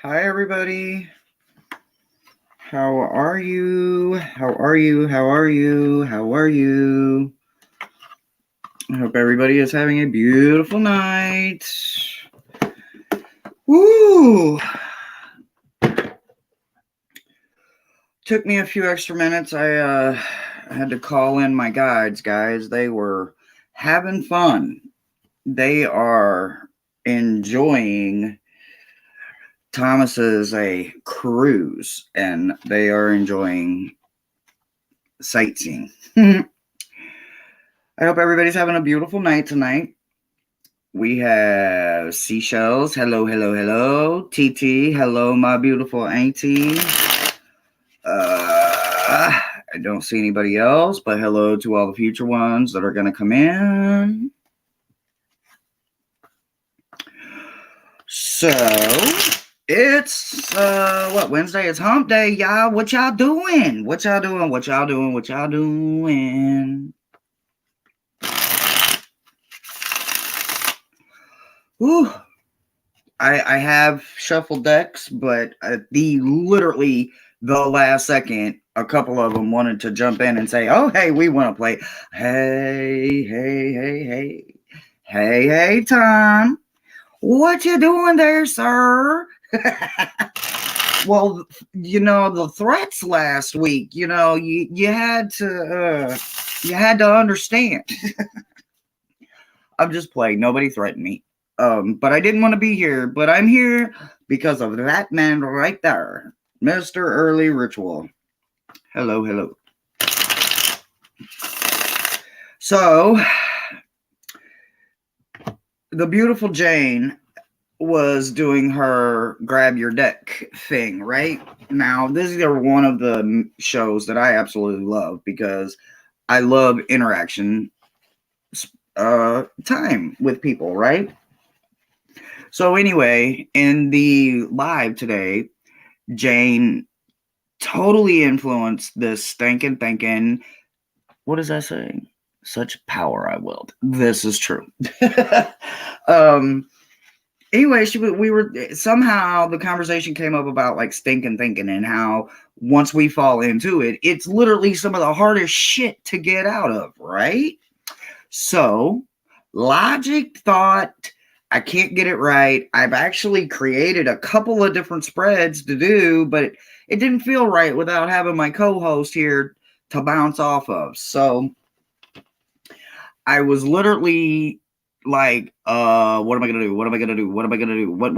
Hi, everybody. How are you? How are you? How are you? How are you? I hope everybody is having a beautiful night. Woo! Took me a few extra minutes. I had to call in my guides, guys. They were having fun. They are enjoying Thomas's a cruise, and they are enjoying sightseeing. I hope everybody's having a beautiful night tonight. We have Seashells. Hello, hello, hello. TT. Hello, my beautiful auntie. I don't see anybody else, but hello to all the future ones that are going to come in. So, it's, Wednesday? It's hump day, y'all. What y'all doing? What y'all doing? What y'all doing? What y'all doing? Whew. I have shuffled decks, but literally the last second, a couple of them wanted to jump in and say, "Oh, hey, we want to play." Hey, Tom, what you doing there, sir? Well, the threats last week. You had to understand. I'm just playing. Nobody threatened me. But I didn't want to be here. But I'm here because of that man right there, Mr. Early Ritual. Hello, hello. So, the beautiful Jane was doing her grab your deck thing, right? Now, this is one of the shows that I absolutely love because I love interaction time with people, right? So anyway, in the live today, Jane totally influenced this Stankin thinking. What is that saying? Such power I willed. This is true. Anyway, we were somehow the conversation came up about like stinking thinking and how once we fall into it, it's literally some of the hardest shit to get out of, right? So logic thought, I can't get it right. I've actually created a couple of different spreads to do, but it didn't feel right without having my co-host here to bounce off of. So I was literally like, what am I gonna do? What am I gonna do? What am I gonna do? What?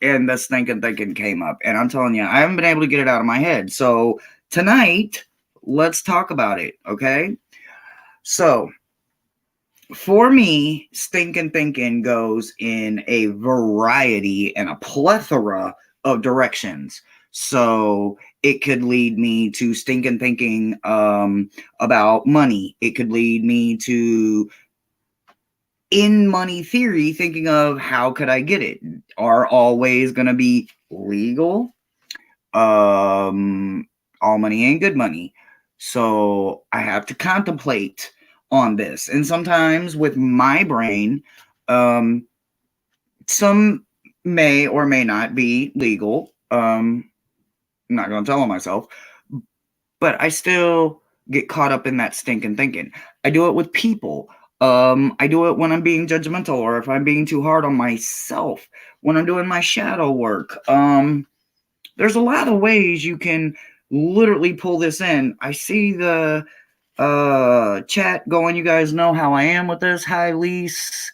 And the stinking thinking came up, and I'm telling you, I haven't been able to get it out of my head. So tonight, let's talk about it, okay? So for me, stinking thinking goes in a variety and a plethora of directions. So it could lead me to stinking thinking about money. It could lead me to in money theory, thinking of how could I get it? Are all ways going to be legal? All money ain't good money. So I have to contemplate on this. And sometimes with my brain, some may or may not be legal. I'm not going to tell on myself, but I still get caught up in that stinking thinking. I do it with people. I do it when I'm being judgmental or if I'm being too hard on myself, when I'm doing my shadow work. There's a lot of ways you can literally pull this in. I see the chat going. You guys know how I am with this. Hi, Lise.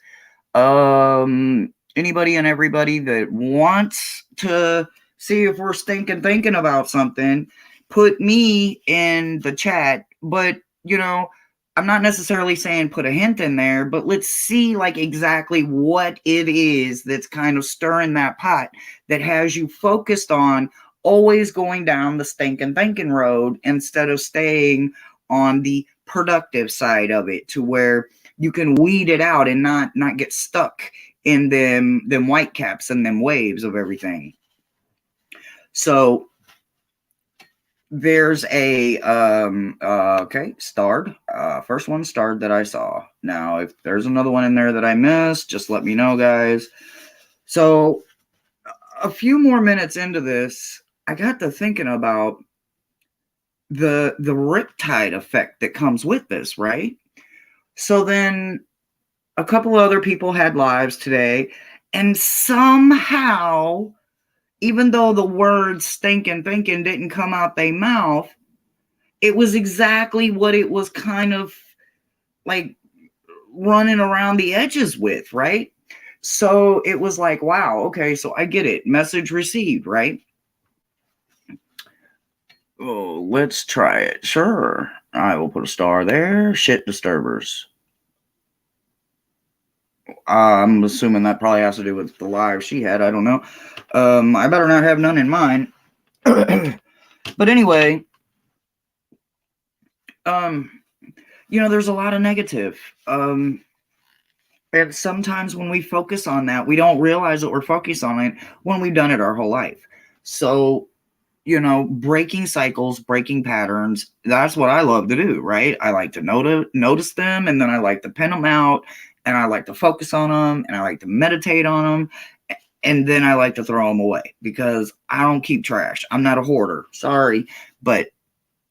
Anybody and everybody that wants to see if we're thinking about something, put me in the chat. But I'm not necessarily saying put a hint in there, but let's see like exactly what it is that's kind of stirring that pot that has you focused on always going down the stinking thinking road instead of staying on the productive side of it to where you can weed it out and not get stuck in them white caps and them waves of everything. So there's a okay, starred. First one starred that I saw. Now, if there's another one in there that I missed, just let me know, guys. So a few more minutes into this, I got to thinking about the riptide effect that comes with this, right? So then a couple other people had lives today, and somehow, even though the words stinking thinking didn't come out their mouth, it was exactly what it was kind of like running around the edges with, right? So it was like, wow, okay, so I get it. Message received, right? Oh, let's try it. Sure. I will put a star there. Shit disturbers. I'm assuming that probably has to do with the live she had. I don't know. I better not have none in mine. But anyway, there's a lot of negative. And sometimes when we focus on that, we don't realize that we're focused on it when we've done it our whole life. So, breaking cycles, breaking patterns, that's what I love to do, right? I like to notice them, and then I like to pin them out, and I like to focus on them, and I like to meditate on them, and then I like to throw them away because I don't keep trash. I'm not a hoarder. Sorry, but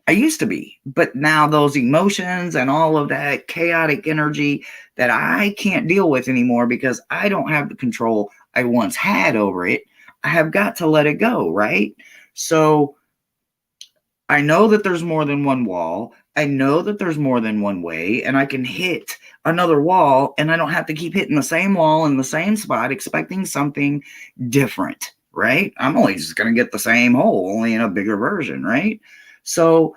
I used to be. But now those emotions and all of that chaotic energy that I can't deal with anymore because I don't have the control I once had over it, I have got to let it go, right? So I know that there's more than one wall. I know that there's more than one way, and I can hit another wall, and I don't have to keep hitting the same wall in the same spot expecting something different, right? I'm always just going to get the same hole, only in a bigger version, right? So,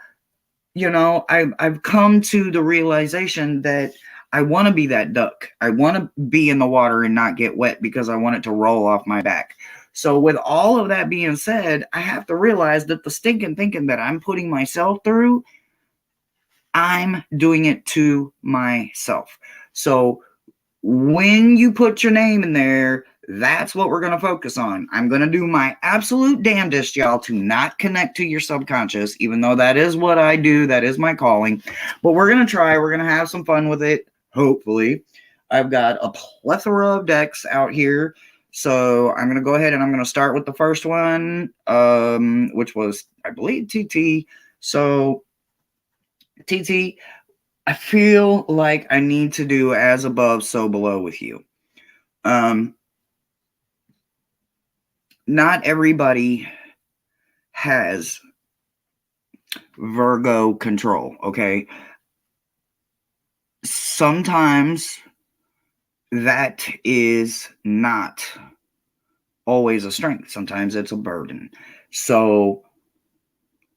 I've come to the realization that I want to be that duck. I want to be in the water and not get wet because I want it to roll off my back. So with all of that being said, I have to realize that the stinking thinking that I'm putting myself through, I'm doing it to myself. So when you put your name in there, that's what we're going to focus on. I'm going to do my absolute damnedest, y'all, to not connect to your subconscious, even though that is what I do. That is my calling. But we're going to try. We're going to have some fun with it, hopefully. I've got a plethora of decks out here. So I'm going to go ahead and I'm going to start with the first one, which was, I believe, TT. So TT, I feel like I need to do as above, so below with you. Not everybody has Virgo control, okay? Sometimes that is not always a strength. Sometimes it's a burden. So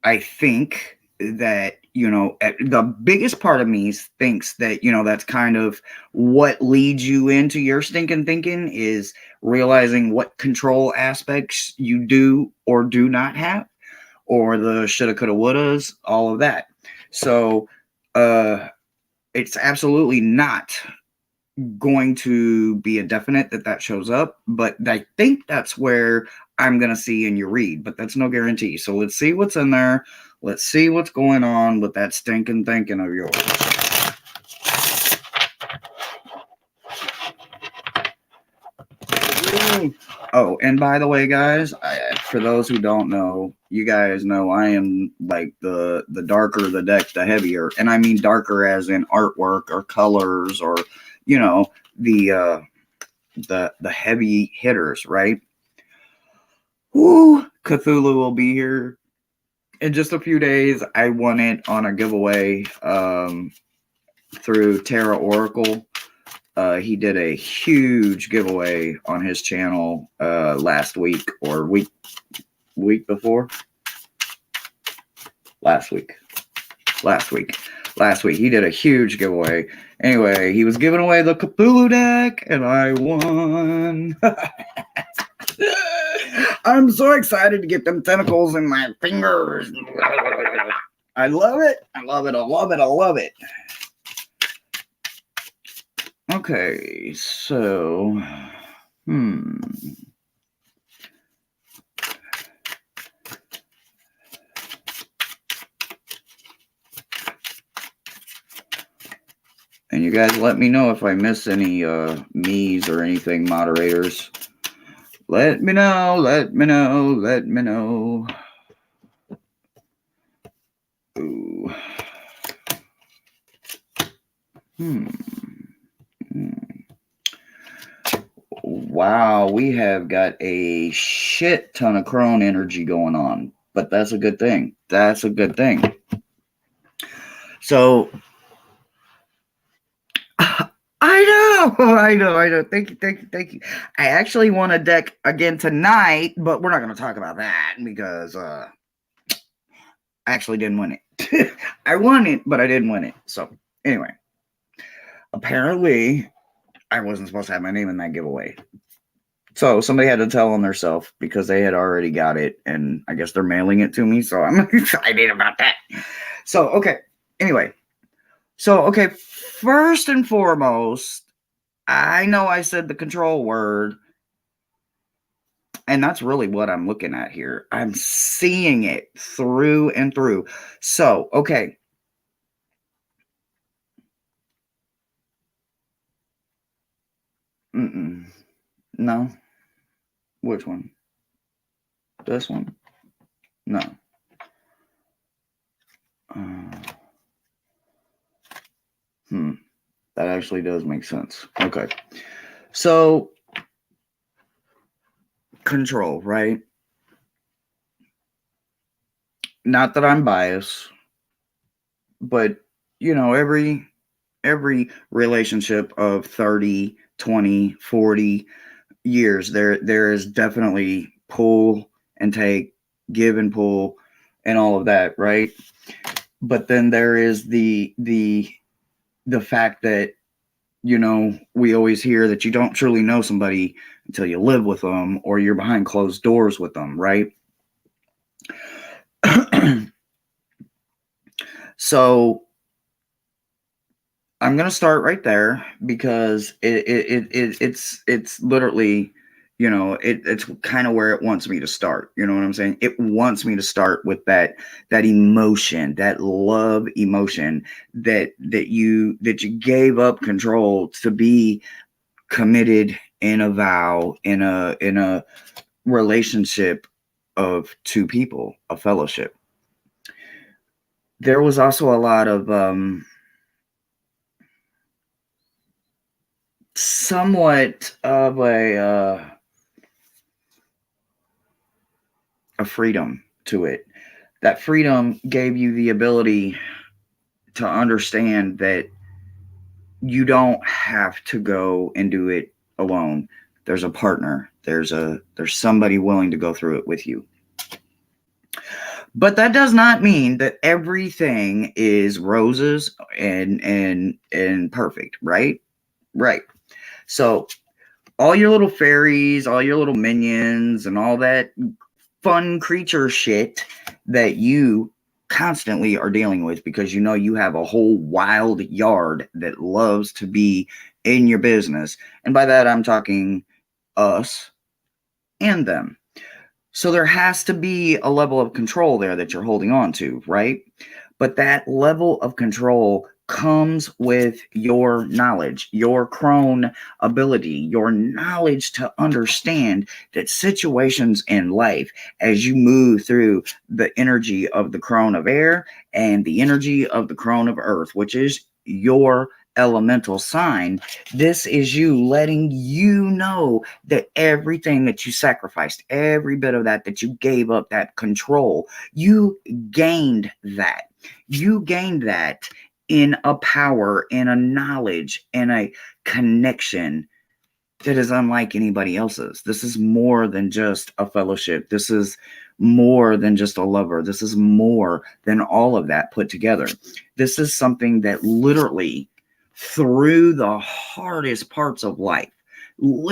I think that, the biggest part of me thinks that, that's kind of what leads you into your stinking thinking is realizing what control aspects you do or do not have, or the shoulda, coulda, wouldas, all of that. So it's absolutely not going to be a definite that shows up, but I think that's where I'm going to see in your read, but that's no guarantee. So let's see what's in there. Let's see what's going on with that stinking thinking of yours. Oh, and by the way, guys, for those who don't know, you guys know I am like the darker the deck, the heavier. And I mean darker as in artwork or colors or, the heavy hitters, right? Woo! Cthulhu will be here in just a few days. I won it on a giveaway through Terra Oracle. He did a huge giveaway on his channel last week or week before. Last week. He did a huge giveaway. Anyway, he was giving away the Cthulhu deck, and I won. I'm so excited to get them tentacles in my fingers. I love it. Okay, so, and you guys let me know if I miss any me's or anything, moderators. Let me know, let me know, let me know. Ooh. Wow, we have got a shit ton of crone energy going on, but that's a good thing. That's a good thing. So, I know. Thank you. I actually won a deck again tonight, but we're not going to talk about that because I actually didn't win it. I won it, but I didn't win it. So, anyway, apparently, I wasn't supposed to have my name in that giveaway. So somebody had to tell on themselves because they had already got it, and I guess they're mailing it to me. So I'm excited about that. So, okay. Anyway. So, okay. First and foremost, I know I said the control word, and that's really what I'm looking at here. I'm seeing it through and through. So, okay. No. Which one? This one? No. That actually does make sense. Okay. So, control, right? Not that I'm biased, but every relationship of 30, 20, 40 years, there is definitely pull and take, give and pull, and all of that, right? But then there is the fact that we always hear that you don't truly know somebody until you live with them or you're behind closed doors with them, right? So I'm gonna start right there because it's literally, it's kind of where it wants me to start. You know what I'm saying? It wants me to start with that emotion, that love emotion that you gave up control to be committed in a vow, in a relationship of two people, a fellowship. There was also a lot of somewhat of a freedom to it. That freedom gave you the ability to understand that you don't have to go and do it alone. There's a partner. There's somebody willing to go through it with you. But that does not mean that everything is roses and perfect, right? Right. So all your little fairies, all your little minions, and all that fun creature shit that you constantly are dealing with because you have a whole wild yard that loves to be in your business. And by that, I'm talking us and them. So there has to be a level of control there that you're holding on to, right? But that level of control comes with your knowledge, your crone ability, your knowledge to understand that situations in life, as you move through the energy of the crone of air and the energy of the crone of earth, which is your elemental sign, this is you letting you know that everything that you sacrificed, every bit of that you gave up, that control, you gained that. You gained that in a power, in a knowledge, in a connection that is unlike anybody else's. This is more than just a fellowship. This is more than just a lover. This is more than all of that put together. This is something that literally, through the hardest parts of life, all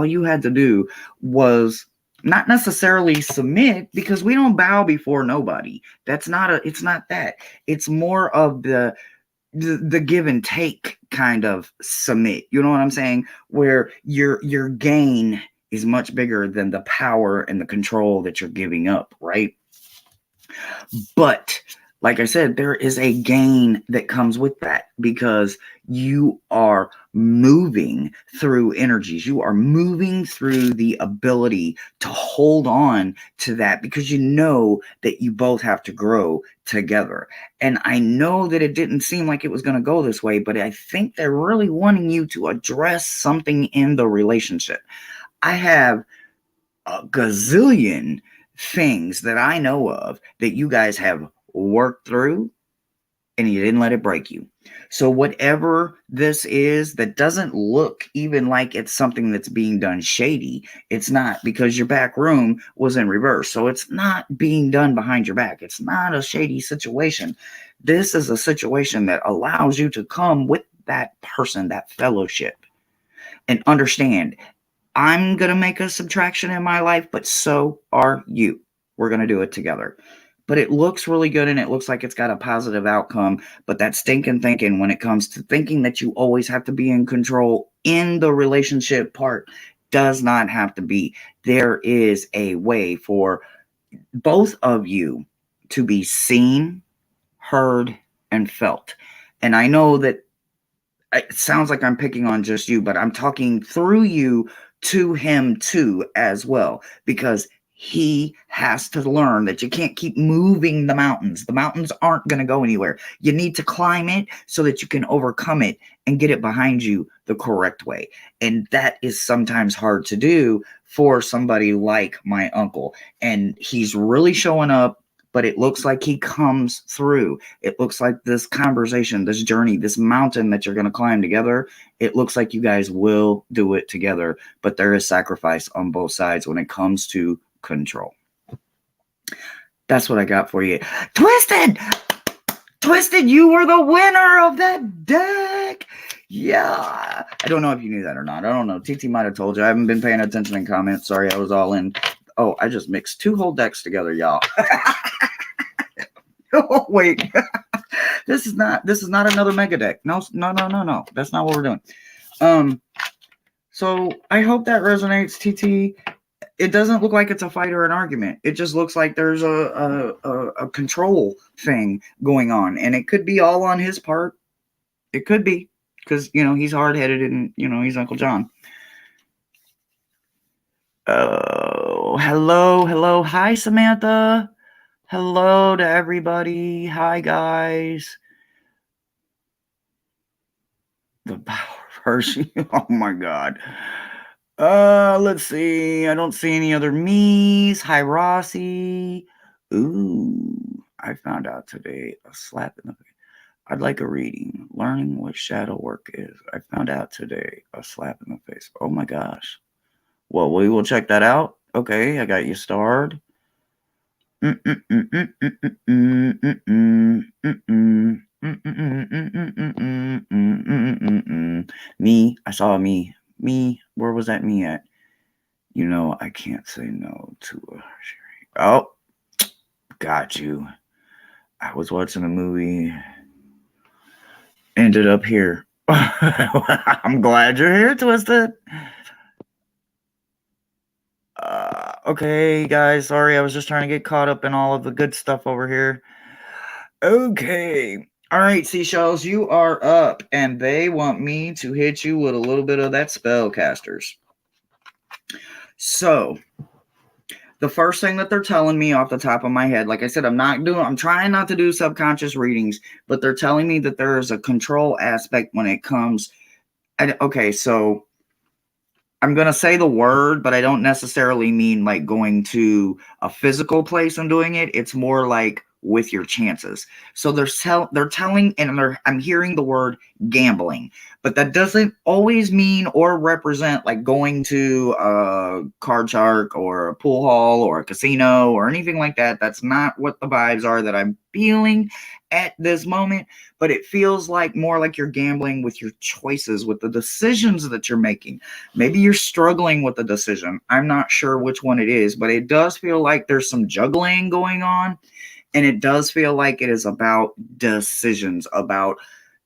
you had to do was not necessarily submit, because we don't bow before nobody. It's not that. It's more of the give and take kind of submit. You know what I'm saying? Where your gain is much bigger than the power and the control that you're giving up, right? But like I said, there is a gain that comes with that because you are moving through energies. You are moving through the ability to hold on to that because you know that you both have to grow together. And I know that it didn't seem like it was going to go this way, but I think they're really wanting you to address something in the relationship. I have a gazillion things that I know of that you guys have worked through and you didn't let it break you. So whatever this is that doesn't look even like it's something that's being done shady, it's not, because your back room was in reverse. So it's not being done behind your back. It's not a shady situation. This is a situation that allows you to come with that person, that fellowship, and understand I'm going to make a subtraction in my life, but so are you. We're going to do it together. But it looks really good and it looks like it's got a positive outcome. But that stinking thinking, when it comes to thinking that you always have to be in control in the relationship part, does not have to be. There is a way for both of you to be seen, heard, and felt. And I know that it sounds like I'm picking on just you, but I'm talking through you to him too as well, because he has to learn that you can't keep moving the mountains. The mountains aren't going to go anywhere. You need to climb it so that you can overcome it and get it behind you the correct way. And that is sometimes hard to do for somebody like my uncle. And he's really showing up, but it looks like he comes through. It looks like this conversation, this journey, this mountain that you're going to climb together, it looks like you guys will do it together, but there is sacrifice on both sides when it comes to control. That's what I got for you. Twisted! Twisted, you were the winner of that deck! Yeah! I don't know if you knew that or not. I don't know. TT might have told you. I haven't been paying attention in comments. Sorry, I was all in. Oh, I just mixed 2 whole decks together, y'all. Oh, wait. This is not another mega deck. No. That's not what we're doing. So I hope that resonates, TT. It doesn't look like it's a fight or an argument. It just looks like there's a control thing going on, and it could be all on his part. It could be, because he's hard-headed and he's Uncle John. Oh, hello. Hi, Samantha. Hello to everybody. Hi, guys. The power version. Oh, my God. Let's see. I don't see any other me's. Hi, Rossi. Ooh, I found out today a slap in the face. I'd like a reading. Learning what shadow work is. I found out today a slap in the face. Oh, my gosh. Well, we will check that out. Okay, I got you starred. Me, I saw me. Me, where was that me at? I can't say no to a sharing. Oh, got you. I was watching a movie. Ended up here. I'm glad you're here, Twisted. Okay, guys, sorry, I was just trying to get caught up in all of the good stuff over here. Okay. All right, seashells, you are up, and they want me to hit you with a little bit of that spellcasters. So, the first thing that they're telling me off the top of my head, like I said, I'm trying not to do subconscious readings, but they're telling me that there is a control aspect when it comes. Okay, so I'm going to say the word, but I don't necessarily mean like going to a physical place and doing it. It's more like with your chances. So they're telling, and I'm hearing the word gambling, but that doesn't always mean or represent like going to a card shark or a pool hall or a casino or anything like that. That's not what the vibes are that I'm feeling at this moment, but it feels like more like you're gambling with your choices, with the decisions that you're making. Maybe you're struggling with the decision. I'm not sure which one it is, but it does feel like there's some juggling going on. And it does feel like it is about decisions, about,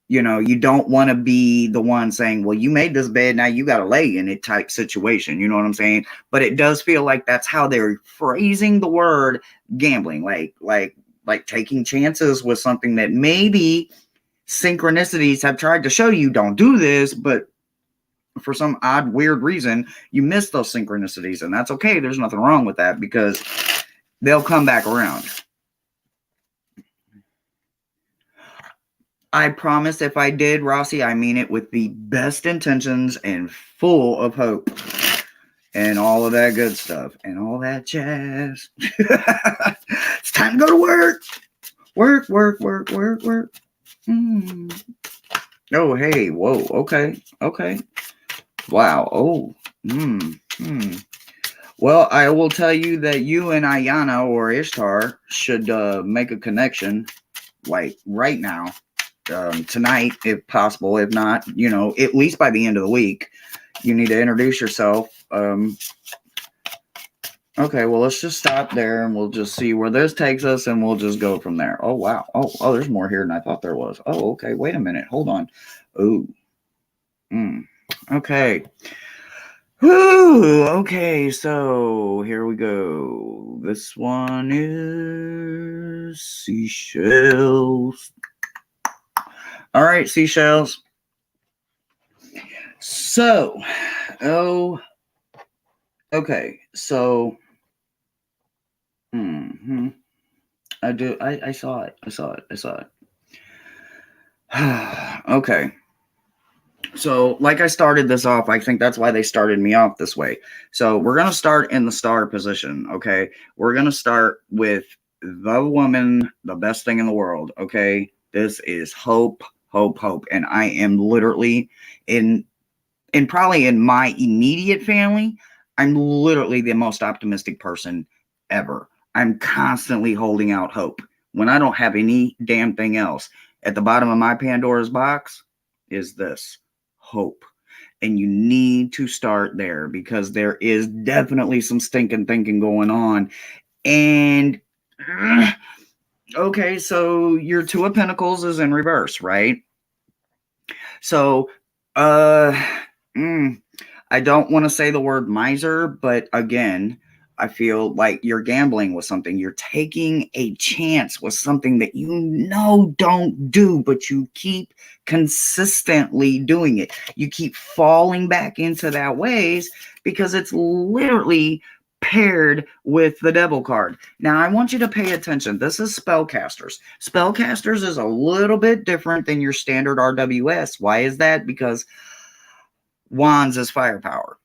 you don't want to be the one saying, well, you made this bed, now you got to lay in it type situation. You know what I'm saying? But it does feel like that's how they're phrasing the word gambling. Like like taking chances with something that maybe synchronicities have tried to show you don't do this, but for some odd, weird reason, you miss those synchronicities, and that's okay. There's nothing wrong with that because they'll come back around. I promise if I did, Rossi, I mean it with the best intentions and full of hope and all of that good stuff and all that jazz. It's time to go to work. Work, work, work, work, work. Oh, hey, whoa, okay, okay. Wow, oh, Well, I will tell you that you and Ayana or Ishtar should make a connection, like right now. Tonight, if possible. If not, at least by the end of the week, you need to introduce yourself. Okay, well, let's just stop there and we'll just see where this takes us and we'll just go from there. Oh, wow. Oh, there's more here than I thought there was. Oh, okay. Wait a minute. Hold on. Oh, okay. Whew, okay, so here we go. This one is seashells. All right, seashells. So, okay. So, I saw it. Okay. So, like I started this off, I think that's why they started me off this way. So, we're going to start in the star position, okay? We're going to start with the woman, the best thing in the world, okay? This is hope. And I am literally probably in my immediate family, I'm literally the most optimistic person ever. I'm constantly holding out hope when I don't have any damn thing else. At the bottom of my Pandora's box is this hope. And you need to start there because there is definitely some stinking thinking going on. And okay, so your Two of Pentacles is in reverse, right? So, I don't want to say the word miser, but again, I feel like you're gambling with something. You're taking a chance with something that don't do, but you keep consistently doing it. You keep falling back into that ways because it's literally paired with the devil card. Now, I want you to pay attention. This is spellcasters. Spellcasters is a little bit different than your standard RWS. Why is that? Because wands is firepower.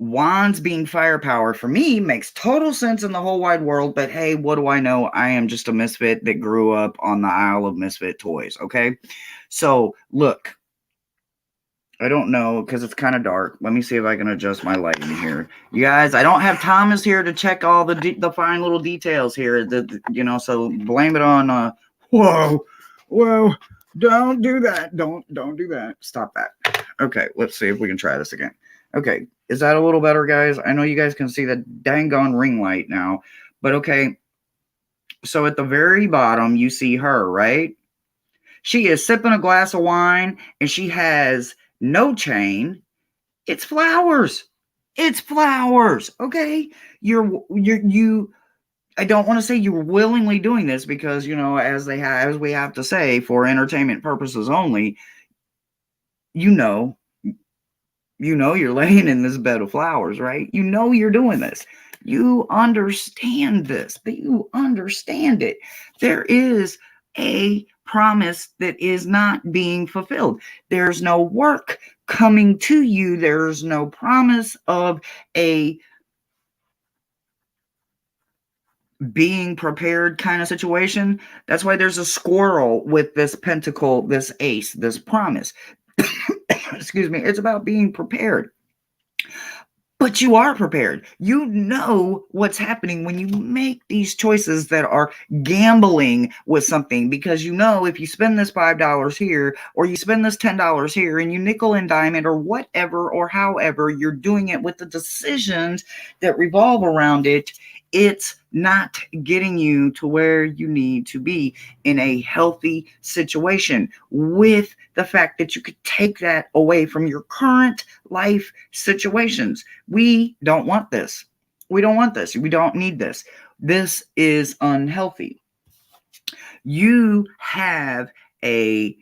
Wands being firepower for me makes total sense in the whole wide world, but hey, what do I know? I am just a misfit that grew up on the Isle of Misfit Toys, okay? So, look, I don't know because it's kind of dark. Let me see if I can adjust my lighting here. You guys, I don't have Thomas here to check all the fine little details here, so blame it on, whoa, don't do that. Don't do that. Stop that. Okay, let's see if we can try this again. Okay, is that a little better, guys? I know you guys can see the dang on ring light now, but okay. So at the very bottom, you see her, right? She is sipping a glass of wine, and she has no chain. It's flowers. It's flowers. Okay, I don't want to say you're willingly doing this because as we have to say for entertainment purposes only. You're laying in this bed of flowers, right? You're doing this. You understand this, but you understand it. There is a promise that is not being fulfilled. There's no work coming to you. There's no promise of a being prepared kind of situation. That's why there's a squirrel with this pentacle, this ace, this promise. Excuse me. It's about being prepared. But you are prepared. You know what's happening when you make these choices that are gambling with something because if you spend this $5 here or you spend this $10 here and you nickel and dime it or whatever or however you're doing it with the decisions that revolve around it, it's not getting you to where you need to be in a healthy situation with the fact that you could take that away from your current life situations. We don't want this. We don't want this. We don't need this. This is unhealthy. You have a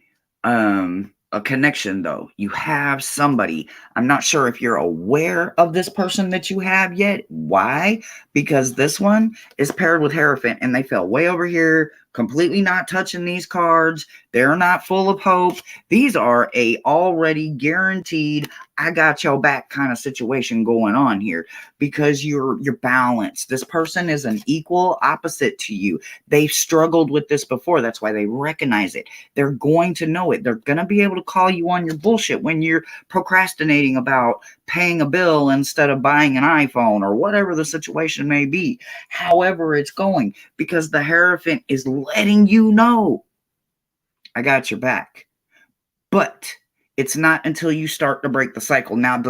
connection, though. You have somebody. I'm not sure if you're aware of this person that you have yet. Why? Because this one is paired with Hierophant, and they fell way over here, completely not touching these cards. They're not full of hope. These are a already guaranteed I got your back kind of situation going on here, because you're balanced. This person is an equal opposite to you. They've struggled with this before. That's why they recognize it. They're going to know it. They're going to be able to call you on your bullshit when you're procrastinating about paying a bill instead of buying an iPhone, or whatever the situation may be, however it's going, because the Hierophant is letting you know, I got your back. But it's not until you start to break the cycle. Now,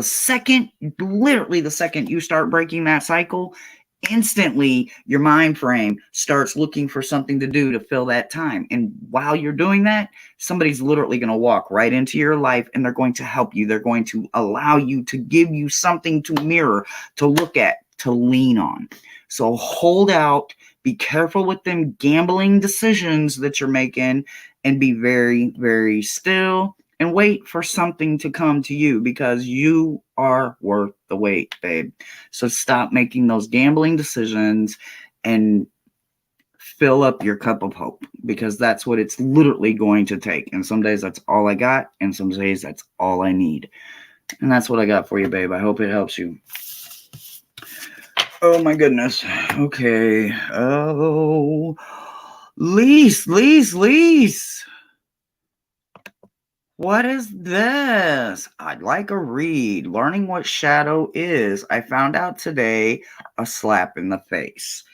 literally the second you start breaking that cycle, instantly your mind frame starts looking for something to do to fill that time. And while you're doing that, somebody's literally going to walk right into your life, and they're going to help you. They're going to allow you, to give you something to mirror, to look at, to lean on. So hold out, be careful with them gambling decisions that you're making, and be very, very still, and wait for something to come to you, because you are worth the wait, babe. So stop making those gambling decisions and fill up your cup of hope, because that's what it's literally going to take. And some days that's all I got, and some days that's all I need. And that's what I got for you, babe. I hope it helps you. Oh my goodness. Okay. Oh, Lise. What is this? I'd like a read. Learning what shadow is. I found out today, a slap in the face.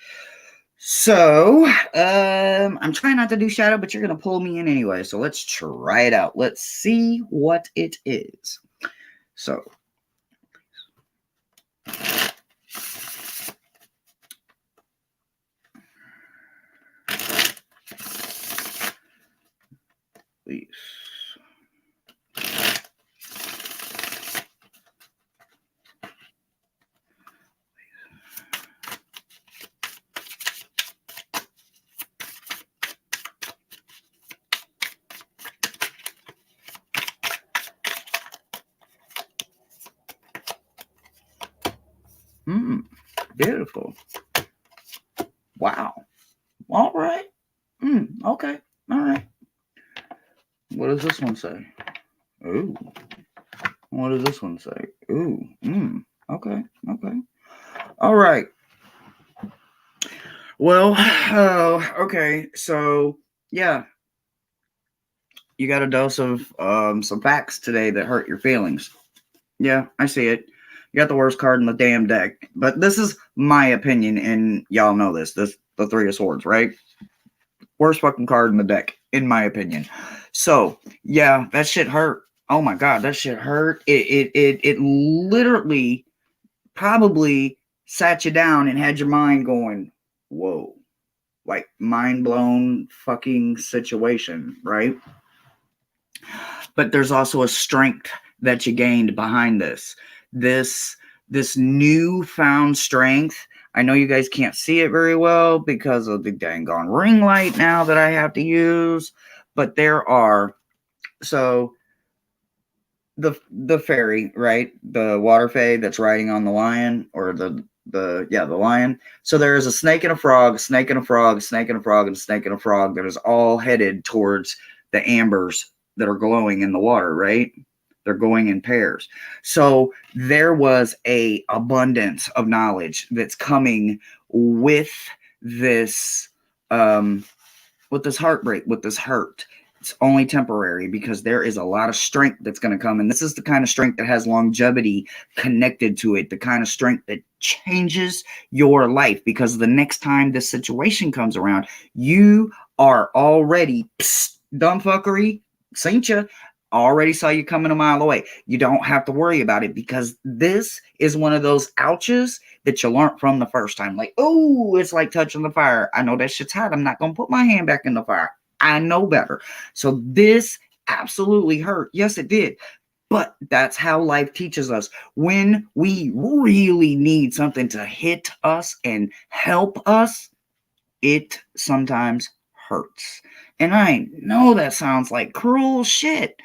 So, I'm trying not to do shadow, but you're going to pull me in anyway. So let's try it out. Let's see what it is. So, please. Beautiful. Wow. All right. Okay. All right. What does this one say? Ooh. What does this one say? Ooh. Okay. All right. Well, okay. So, yeah. You got a dose of some facts today that hurt your feelings. Yeah, I see it. You got the worst card in the damn deck. But this is my opinion, and y'all know this. This the Three of Swords, right? Worst fucking card in the deck, in my opinion. So, yeah, that shit hurt. Oh my god, that shit hurt. It literally probably sat you down and had your mind going, whoa. Like, mind blown fucking situation, right? But there's also a strength that you gained behind this. This newfound strength. I know you guys can't see it very well because of the dang gone ring light now that I have to use, but there are, so the fairy, right? The water fae that's riding on the lion, or the lion. So there is a snake and a frog, snake and a frog, snake and a frog, and snake and a frog that is all headed towards the ambers that are glowing in the water, right? They're going in pairs. So there was a abundance of knowledge that's coming with this heartbreak, with this hurt. It's only temporary, because there is a lot of strength that's going to come. And this is the kind of strength that has longevity connected to it, the kind of strength that changes your life, because the next time this situation comes around, you are already, dumb fuckery, seen ya, already saw you coming a mile away. You don't have to worry about it, because this is one of those ouches that you learned from the first time. Like, oh, it's like touching the fire. I know that shit's hot. I'm not going to put my hand back in the fire. I know better. So this absolutely hurt. Yes, it did. But that's how life teaches us. When we really need something to hit us and help us, it sometimes hurts. And I know that sounds like cruel shit,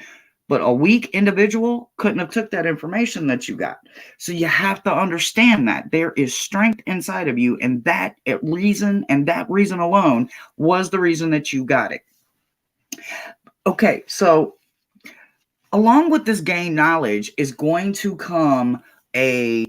but a weak individual couldn't have took that information that you got. So you have to understand that there is strength inside of you, and that reason alone was the reason that you got it. Okay, so along with this gained knowledge is going to come an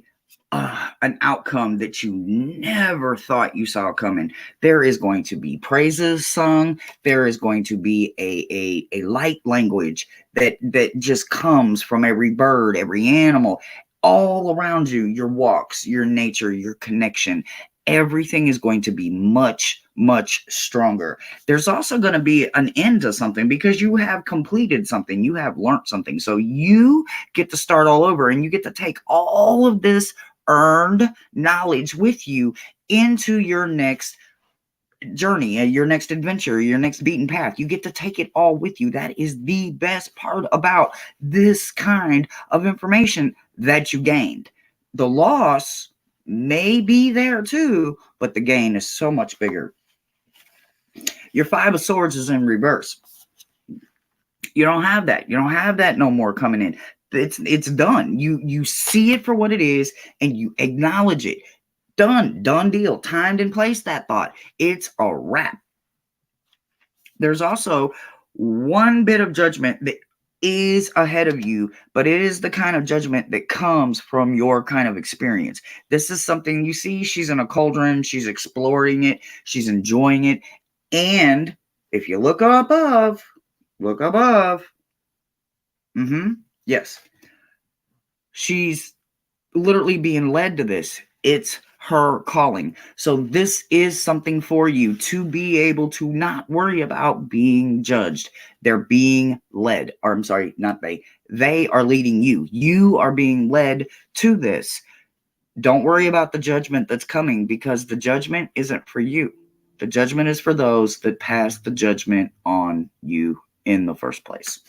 outcome that you never thought you saw coming. There is going to be praises sung. There is going to be a light language that just comes from every bird, every animal, all around you, your walks, your nature, your connection. Everything is going to be much, much stronger. There's also going to be an end to something because you have completed something. You have learned something. So you get to start all over, and you get to take all of this earned knowledge with you into your next journey, your next adventure, your next beaten path. You get to take it all with you. That is the best part about this kind of information that you gained. The loss may be there too, but the gain is so much bigger. Your Five of Swords is in reverse. You don't have that. You don't have that no more coming in. It's done. You see it for what it is, and you acknowledge it. Done deal. Timed and placed that thought. It's a wrap. There's also one bit of judgment that is ahead of you, but it is the kind of judgment that comes from your kind of experience. This is something you see. She's in a cauldron. She's exploring it. She's enjoying it. And if you look above, yes, she's literally being led to this. It's her calling. So this is something for you to be able to not worry about being judged. They're being led, or I'm sorry, not they. They are leading you. You are being led to this. Don't worry about the judgment that's coming, because the judgment isn't for you. The judgment is for those that passed the judgment on you in the first place.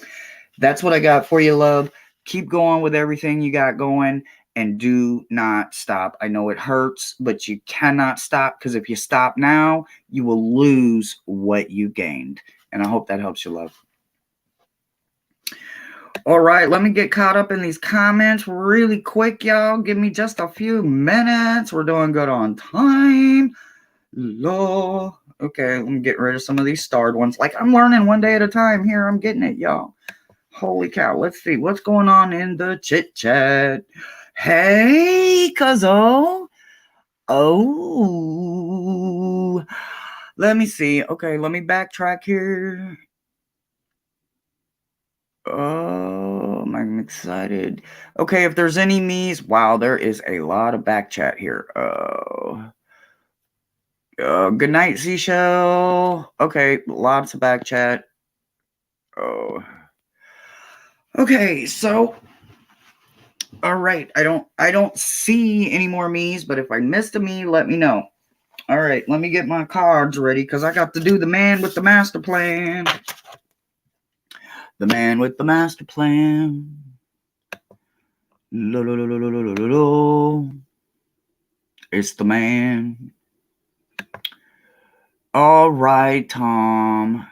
That's what I got for you, love. Keep going with everything you got going, and do not stop. I know it hurts, but you cannot stop, because if you stop now, you will lose what you gained. And I hope that helps you, love. All right, let me get caught up in these comments really quick, y'all. Give me just a few minutes. We're doing good on time. Lord. Okay, let me get rid of some of these starred ones. Like, I'm learning one day at a time here. I'm getting it, y'all. Holy cow. Let's see what's going on in the chit chat. Hey, cuzzo. Oh, let me see. Okay, let me backtrack here. Oh, I'm excited. Okay, if there's any me's, wow, there is a lot of back chat here. Good night, Seashell. Okay, lots of back chat. Oh. Okay, so all right, I don't see any more me's, but if I missed a me, let me know. All right, let me get my cards ready, because I got to do the man with the master plan. The man with the master plan. Lo, lo, lo, lo, lo, lo, lo, lo. It's the man. All right, Tom.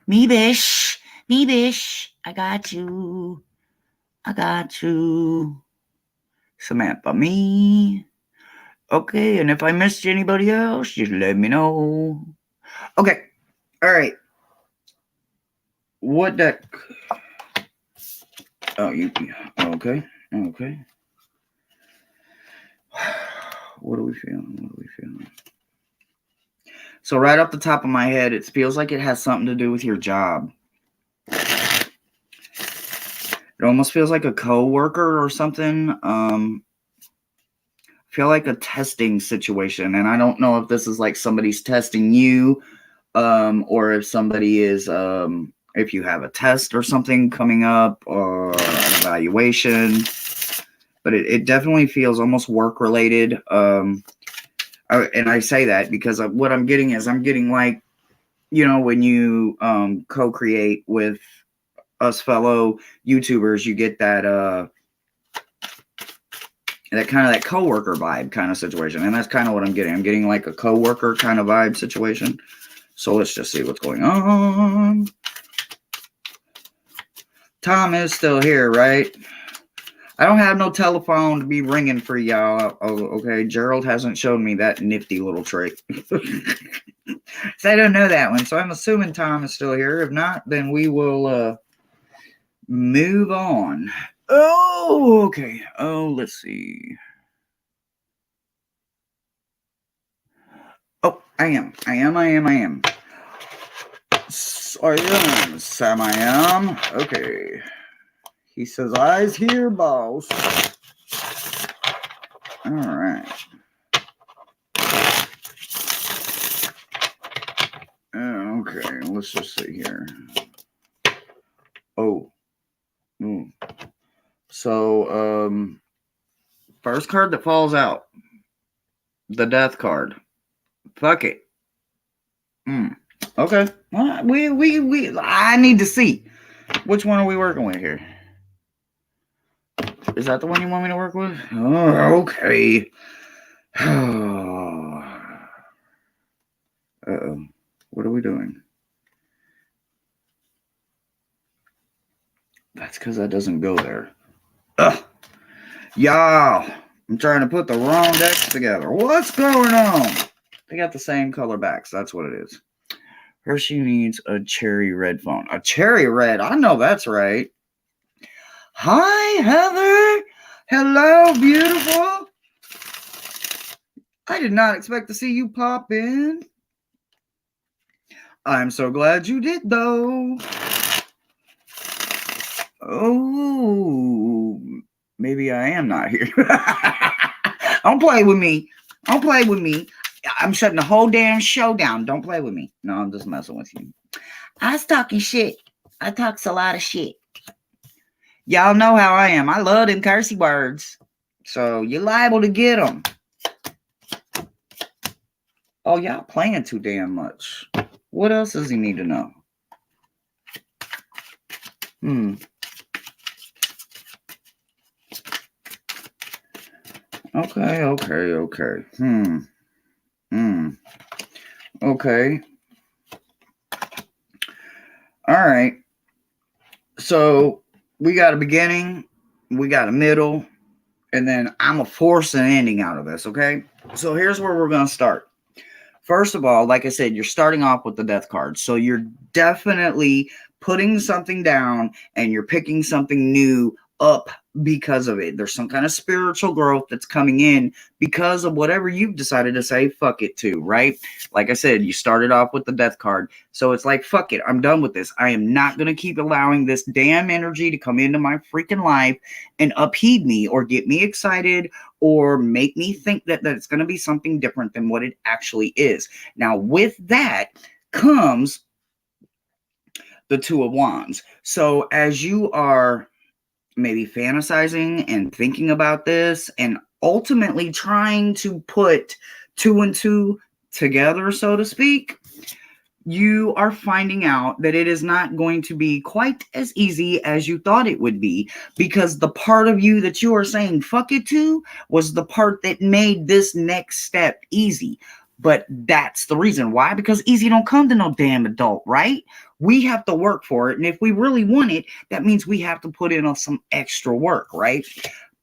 Me bish. I got you. Samantha, me. Okay, and if I missed anybody else, just let me know. Okay, all right. What deck? Oh, you. Okay. What are we feeling? So right off the top of my head, it feels like it has something to do with your job. It almost feels like a coworker or something. I feel like a testing situation, and I don't know if this is like somebody's testing you, or if somebody is, if you have a test or something coming up, or an evaluation. But it definitely feels almost work related. And I say that because what I'm getting is, I'm getting like, when you co-create with us fellow YouTubers, you get that that kind of that coworker vibe kind of situation. And that's kind of what I'm getting. I'm getting like a coworker kind of vibe situation. So let's just see what's going on. Tom is still here, right? I don't have no telephone to be ringing for y'all. Oh, okay. Gerald hasn't shown me that nifty little trick. So I don't know that one. So I'm assuming Tom is still here. If not, then we will move on. Oh, okay. Oh, let's see. Oh, I am. Sam, I am. Okay. He says, eyes here, boss. All right. Okay, let's just see here. Oh. So, first card that falls out. The death card. Fuck it. Okay. Well, I need to see. Which one are we working with here? Is that the one you want me to work with? Oh, okay. Uh-oh. What are we doing? That's because that doesn't go there. Ugh. Y'all, I'm trying to put the wrong decks together. What's going on? They got the same color backs. That's what it is. Hershey needs a cherry red phone. A cherry red? I know that's right. Hi, Heather. Hello, beautiful. I did not expect to see you pop in. I'm so glad you did, though. Oh, maybe I am not here. Don't play with me. Don't play with me. I'm shutting the whole damn show down. Don't play with me. No, I'm just messing with you. I was talking shit. I talks a lot of shit. Y'all know how I am. I love them cursey words. So you're liable to get them. Oh, y'all playing too damn much. What else does he need to know? Okay. Okay. All right. So we got a beginning, we got a middle, and then I'm going to force an ending out of this, okay? So here's where we're going to start. First of all, like I said, you're starting off with the death card. So you're definitely putting something down and you're picking something new up because of it. There's some kind of spiritual growth that's coming in because of whatever you've decided to say fuck it to, right? Like I said, you started off with the death card. So it's like, fuck it, I'm done with this. I am not going to keep allowing this damn energy to come into my freaking life and upheave me or get me excited or make me think that it's going to be something different than what it actually is. Now, with that comes the Two of Wands. So as you are maybe fantasizing and thinking about this and ultimately trying to put two and two together, so to speak, you are finding out that it is not going to be quite as easy as you thought it would be, because the part of you that you are saying fuck it to was the part that made this next step easy. But that's the reason why, because easy don't come to no damn adult, right? We have to work for it. And if we really want it, that means we have to put in some extra work, right?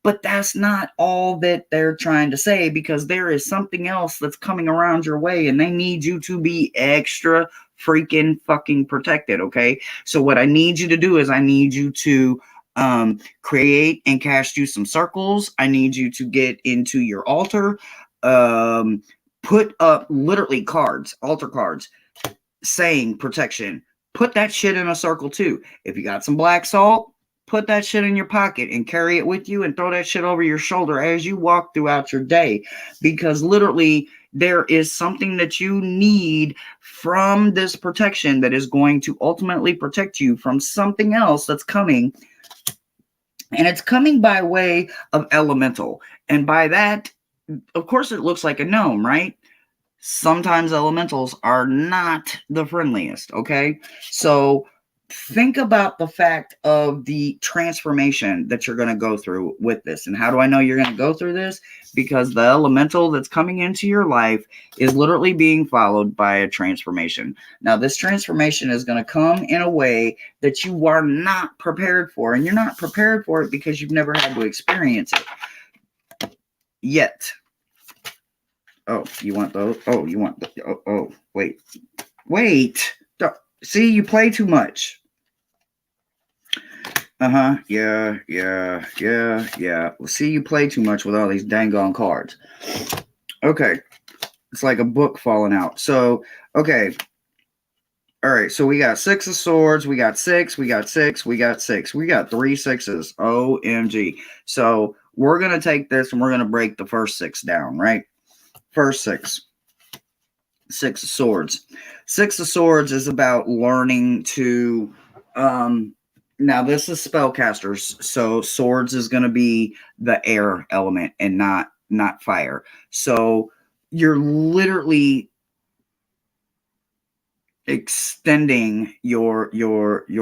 But that's not all that they're trying to say, because there is something else that's coming around your way and they need you to be extra freaking fucking protected, okay? So what I need you to do is I need you to create and cast you some circles. I need you to get into your altar, put up literally cards, altar cards, saying protection. Put that shit in a circle too. If you got some black salt, put that shit in your pocket and carry it with you and throw that shit over your shoulder as you walk throughout your day. Because literally there is something that you need from this protection that is going to ultimately protect you from something else that's coming. And it's coming by way of elemental. And by that, of course, it looks like a gnome, right? Sometimes elementals are not the friendliest, okay? So think about the fact of the transformation that you're going to go through with this. And how do I know you're going to go through this? Because the elemental that's coming into your life is literally being followed by a transformation. Now, this transformation is going to come in a way that you are not prepared for. And you're not prepared for it because you've never had to experience it yet. Oh, you want those? Oh, you want the, wait. See, you play too much. Yeah. Well, see, you play too much with all these dang on cards. Okay. It's like a book falling out. So, okay. All right. So we got 6 of swords. We got 6. We got 6. We got 6. We got 3 6s. OMG. So we're going to take this and we're going to break the first 6 down, right? First 6. 6 of swords. 6 of swords is about learning to, now this is spellcasters, so swords is going to be the air element and not fire. So you're literally extending your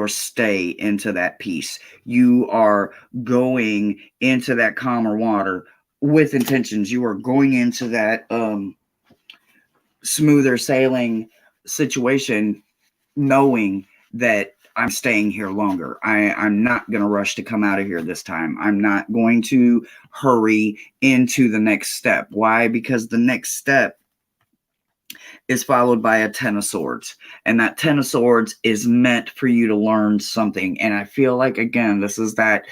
stay into that peace. You are going into that calmer water with intentions. You are going into that smoother sailing situation, knowing that I'm staying here longer. I'm not going to rush to come out of here this time. I'm not going to hurry into the next step. Why? Because the next step is followed by a 10 of swords. And that 10 of swords is meant for you to learn something. And I feel like, again, this is that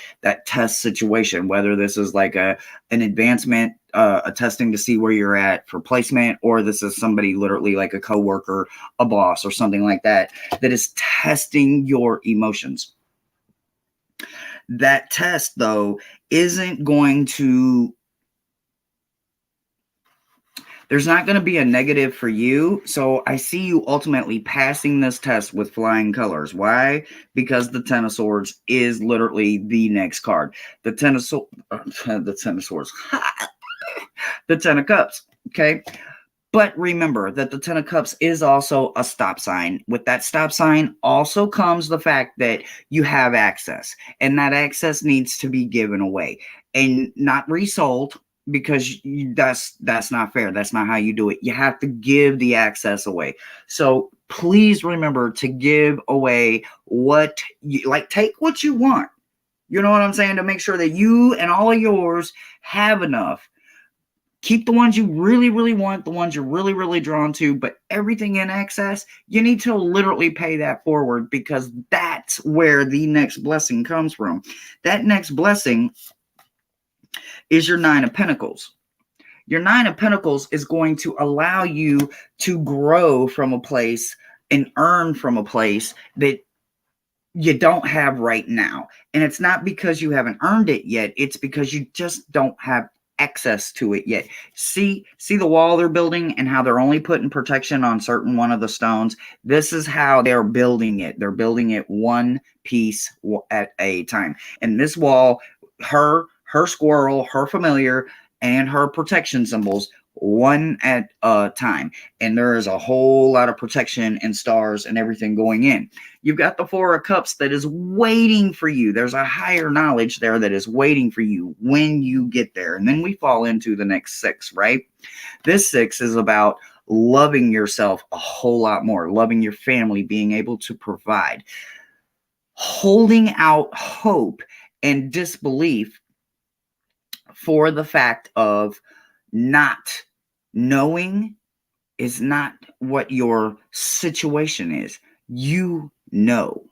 test situation, whether this is like an advancement, a testing to see where you're at for placement, or this is somebody literally like a coworker, a boss, or something like that, that is testing your emotions. That test, though, isn't going to, there's not going to be a negative for you. So I see you ultimately passing this test with flying colors. Why? Because the 10 of swords is literally the next card. The 10 of swords, the 10 of swords, the 10 of cups. Okay. But remember that the 10 of cups is also a stop sign. With that stop sign also comes the fact that you have access, and that access needs to be given away and not resold, because that's not fair. That's not how you do it. You have to give the access away. So please remember to give away what you like. Take what you want. You know what I'm saying? To make sure that you and all of yours have enough. Keep the ones you really, really want, the ones you're really, really drawn to, but everything in excess, you need to literally pay that forward, because that's where the next blessing comes from. That next blessing is your 9 of Pentacles. Your 9 of Pentacles is going to allow you to grow from a place and earn from a place that you don't have right now. And it's not because you haven't earned it yet. It's because you just don't have access to it yet. See the wall they're building and how they're only putting protection on certain one of the stones. This is how they're building it. They're building it one piece at a time. And this wall, her squirrel, her familiar, and her protection symbols, one at a time. And there is a whole lot of protection and stars and everything going in. You've got the 4 of Cups that is waiting for you. There's a higher knowledge there that is waiting for you when you get there. And then we fall into the next 6, right? This 6 is about loving yourself a whole lot more, loving your family, being able to provide, holding out hope and disbelief for the fact of not knowing is not what your situation is. You know,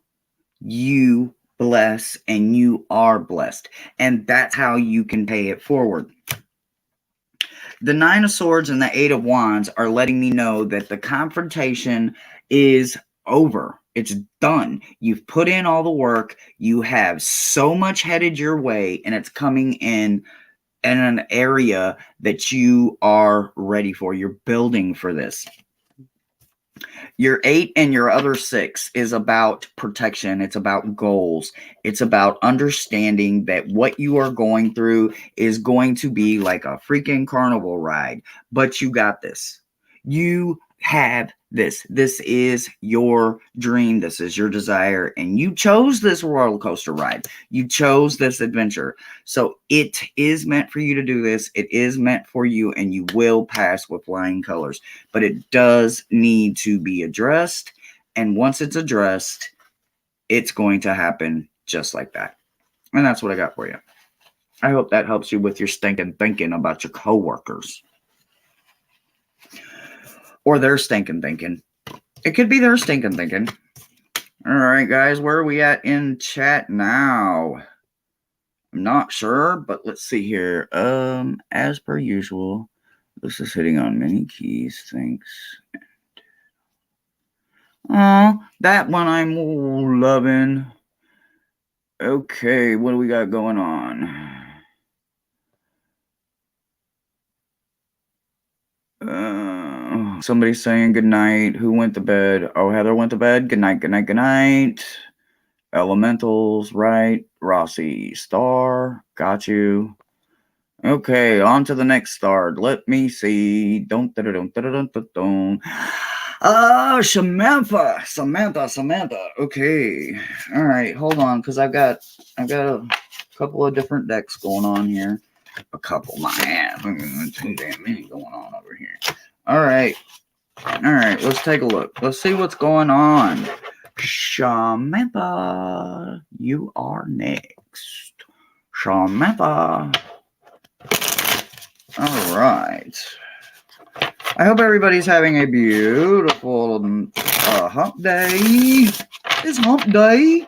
you bless, and you are blessed. And that's how you can pay it forward. The 9 of Swords and the 8 of Wands are letting me know that the confrontation is over. It's done. You've put in all the work. You have so much headed your way, and it's coming in an area that you are ready for. You're building for this. Your 8 and your other 6 is about protection. It's about goals. It's about understanding that what you are going through is going to be like a freaking carnival ride, but you got this. You have This is your dream. This is your desire. And you chose this roller coaster ride. You chose this adventure. So it is meant for you to do this. It is meant for you, and you will pass with flying colors. But it does need to be addressed. And once it's addressed, it's going to happen just like that. And that's what I got for you. I hope that helps you with your stinking thinking about your coworkers. Or their stinking thinking. It could be their stinking thinking. All right, guys, where are we at in chat now? I'm not sure, but let's see here. As per usual, this is hitting on many keys. Thanks. Oh, that one I'm loving. Okay, what do we got going on? Somebody's saying good night. Who went to bed? Oh, Heather went to bed. Good night, good night, good night. Elementals, right? Rossi, star. Got you. Okay, on to the next star. Let me see. Don't. Samantha. Okay. All right, hold on, because I've got a couple of different decks going on here. A couple, my ass. Too damn many going on over here. All right, let's take a look. Let's see what's going on. Samantha, you are next. Samantha. All right. I hope everybody's having a beautiful hump day. It's hump day.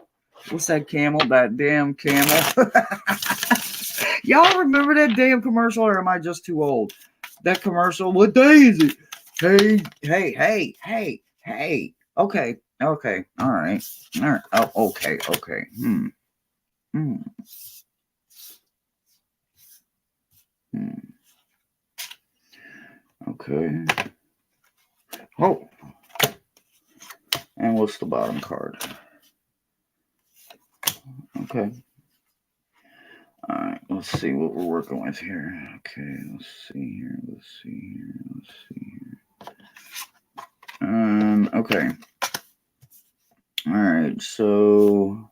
What's that camel? That damn camel. Y'all remember that damn commercial, or am I just too old? That commercial. What day is it? Hey. Okay. All right. Oh, okay. Okay. Oh. And what's the bottom card? Okay. All right. Let's see what we're working with here. Okay. Let's see here. Okay. All right. So,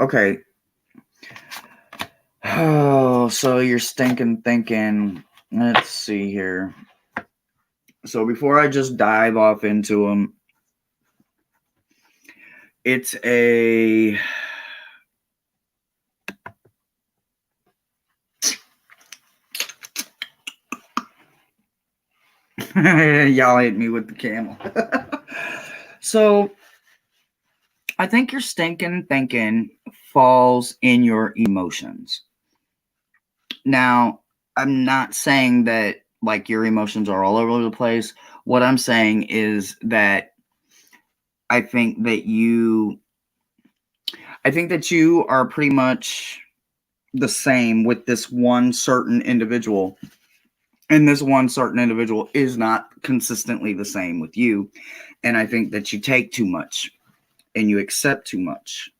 okay. Oh, so you're stinking thinking. Let's see here. So before I just dive off into them, it's a... Y'all hit me with the camel. So I think your stinking thinking falls in your emotions. Now, I'm not saying that like your emotions are all over the place. What I'm saying is that I think that you are pretty much the same with this one certain individual. And this one certain individual is not consistently the same with you. And I think that you take too much and you accept too much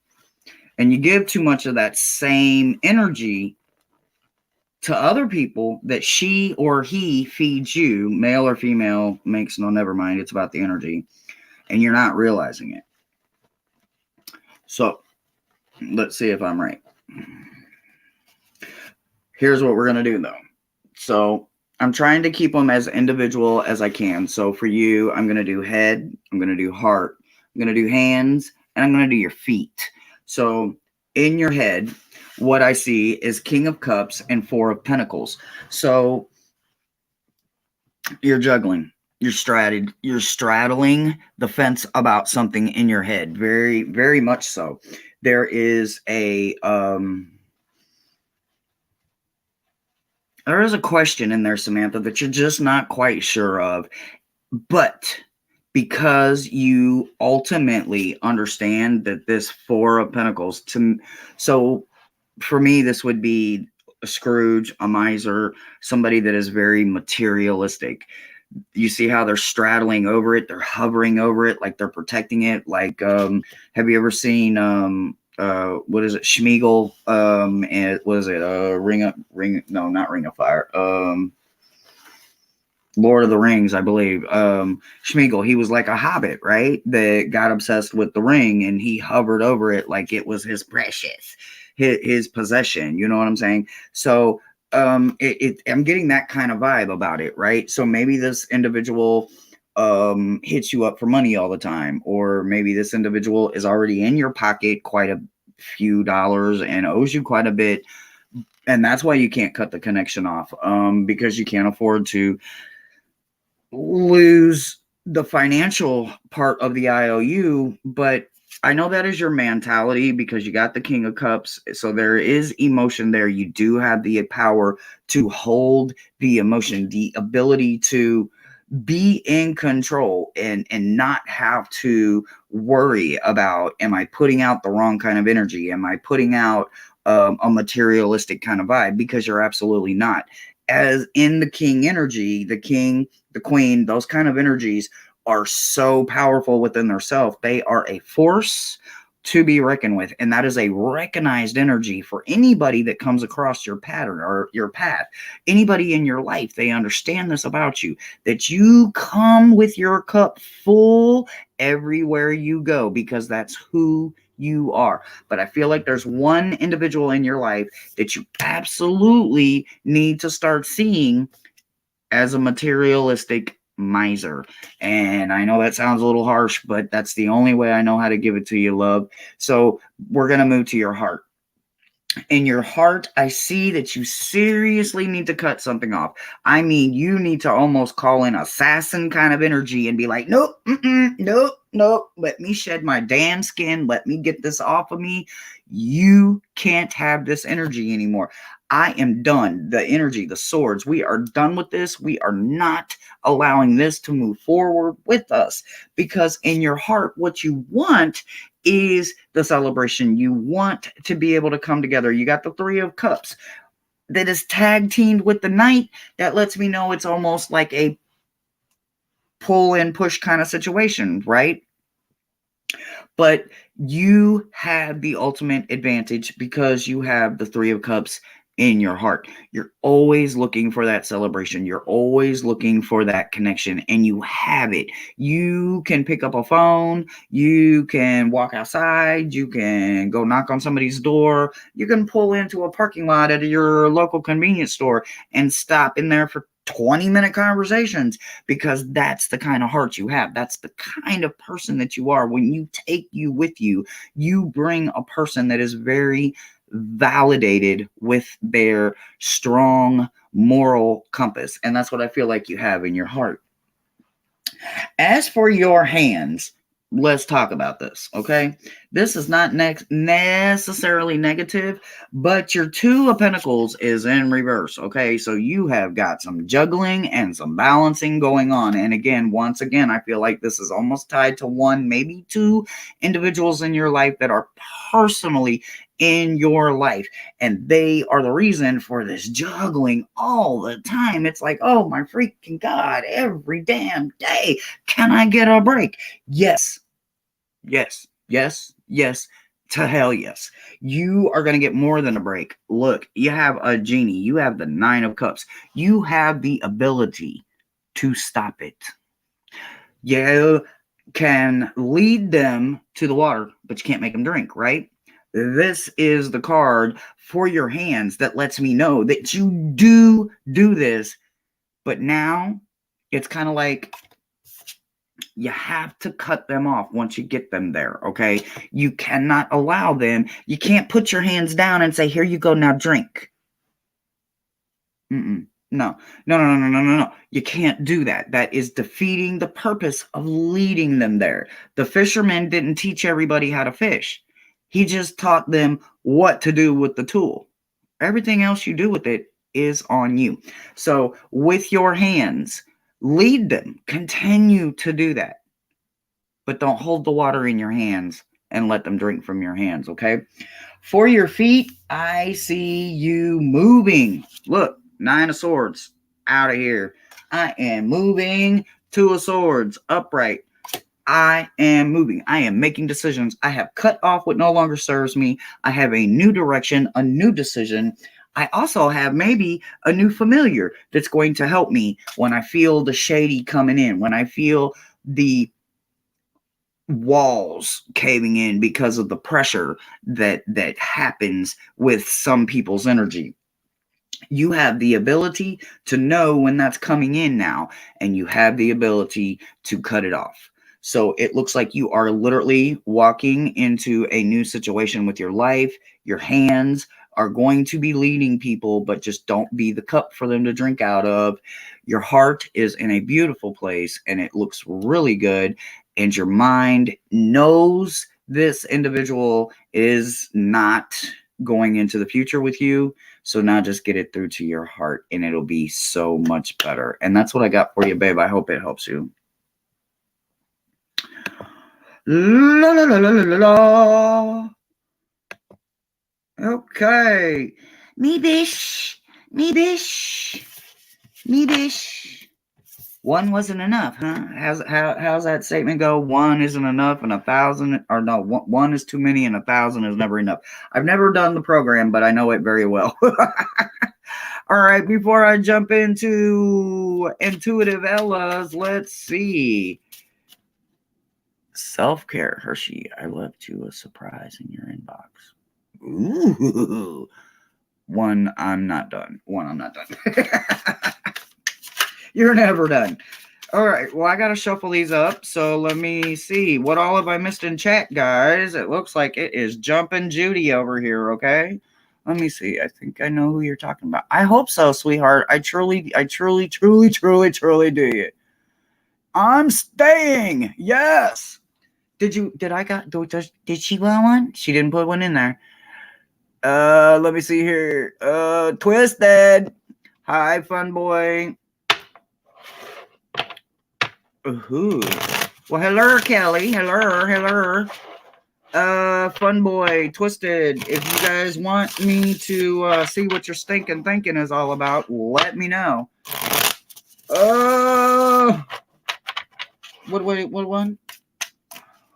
and you give too much of that same energy to other people that she or he feeds you, male or female, makes no, never mind. It's about the energy, and you're not realizing it. So let's see if I'm right. Here's what we're going to do, though. So I'm trying to keep them as individual as I can. So for you, I'm going to do head, I'm going to do heart, I'm going to do hands, and I'm going to do your feet. So in your head, what I see is King of Cups and Four of Pentacles. So you're juggling. You're straddling the fence about something in your head. Very, very much so. There is a question in there, Samantha, that you're just not quite sure of. But because you ultimately understand that this Four of Pentacles, so for me, this would be a Scrooge, a miser, somebody that is very materialistic. You see how they're straddling over it, they're hovering over it, like they're protecting it. Like, have you ever seen what is it, Schmeagol? And what is it? Ring of Fire. Lord of the Rings, I believe. Schmeagol, he was like a hobbit, right? That got obsessed with the ring and he hovered over it like it was his precious, his possession. You know what I'm saying? So I'm getting that kind of vibe about it, right? So maybe this individual hits you up for money all the time, or maybe this individual is already in your pocket quite a few dollars and owes you quite a bit, and that's why you can't cut the connection off, because you can't afford to lose the financial part of the IOU. But I know that is your mentality because you got the King of Cups. So there is emotion there. You do have the power to hold the emotion, the ability to be in control and not have to worry about, am I putting out the wrong kind of energy? Am I putting out a materialistic kind of vibe? Because you're absolutely not. As in the king energy, the king, the queen, those kind of energies are so powerful within themselves. They are a force to be reckoned with, and that is a recognized energy for anybody that comes across your pattern or your path. Anybody in your life, they understand this about you, that you come with your cup full everywhere you go, because that's who you are. But I feel like there's one individual in your life that you absolutely need to start seeing as a materialistic miser. And I know that sounds a little harsh, but that's the only way I know how to give it to you, love. So we're going to move to your heart. In your heart, I see that you seriously need to cut something off. I mean, you need to almost call in assassin kind of energy and be like, nope, nope, nope. Let me shed my damn skin. Let me get this off of me. You can't have this energy anymore. I am done. The energy, the swords, we are done with this. We are not allowing this to move forward with us, because in your heart, what you want is the celebration. You want to be able to come together. You got the Three of Cups that is tag teamed with the Knight. That lets me know it's almost like a pull and push kind of situation, right? But you have the ultimate advantage because you have the Three of Cups in your heart. You're always looking for that celebration. You're always looking for that connection, and you have it. You can pick up a phone. You can walk outside. You can go knock on somebody's door. You can pull into a parking lot at your local convenience store and stop in there for 20-minute conversations, because that's the kind of heart you have. That's the kind of person that you are. When you take you with you, you bring a person that is very validated with their strong moral compass. And that's what I feel like you have in your heart. As for your hands, let's talk about this, okay? This is not necessarily negative, but your Two of Pentacles is in reverse, okay? So you have got some juggling and some balancing going on. And again, once again, I feel like this is almost tied to one, maybe two individuals in your life that are personally in your life, and they are the reason for this juggling all the time. It's like, oh my freaking God, every damn day, can I get a break? Yes, yes, yes, yes, to hell yes. You are going to get more than a break. Look, you have a genie, you have the Nine of Cups, you have the ability to stop it. You can lead them to the water, but you can't make them drink, right? This is the card for your hands that lets me know that you do this, but now it's kind of like you have to cut them off once you get them there, okay? You cannot allow them. You can't put your hands down and say, here you go, now drink. No, no, no, no, no, no, no, no. You can't do that. That is defeating the purpose of leading them there. The fisherman didn't teach everybody how to fish. He just taught them what to do with the tool. Everything else you do with it is on you. So with your hands, lead them. Continue to do that. But don't hold the water in your hands and let them drink from your hands, okay? For your feet, I see you moving. Look, Nine of Swords, out of here. I am moving. Two of Swords, upright. I am moving. I am making decisions. I have cut off what no longer serves me. I have a new direction, a new decision. I also have maybe a new familiar that's going to help me when I feel the shady coming in, when I feel the walls caving in because of the pressure that happens with some people's energy. You have the ability to know when that's coming in now, and you have the ability to cut it off. So it looks like you are literally walking into a new situation with your life. Your hands are going to be leading people, but just don't be the cup for them to drink out of. Your heart is in a beautiful place and it looks really good. And your mind knows this individual is not going into the future with you. So now just get it through to your heart and it'll be so much better. And that's what I got for you, babe. I hope it helps you. La, la, la, la, la, la. Okay. Me bish. Me bish. Me bish. One wasn't enough, huh? How's that statement go? One isn't enough and 1,000, or no, one is too many and 1,000 is never enough. I've never done the program, but I know it very well. All right, before I jump into Intuitive Ella's, let's see. Self-care, Hershey. I left you a surprise in your inbox. Ooh. One, I'm not done. You're never done. All right, well, I got to shuffle these up. So let me see. What all have I missed in chat, guys? It looks like it is Jumpin' Judy over here, okay? Let me see. I think I know who you're talking about. I hope so, sweetheart. I truly do. I'm staying. Yes. Did she want one? She didn't put one in there. Let me see here. Twisted. Hi, fun boy. Ooh. Well, hello, Kelly. Hello. Fun boy, Twisted. If you guys want me to see what your stinking thinking is all about, let me know. What one?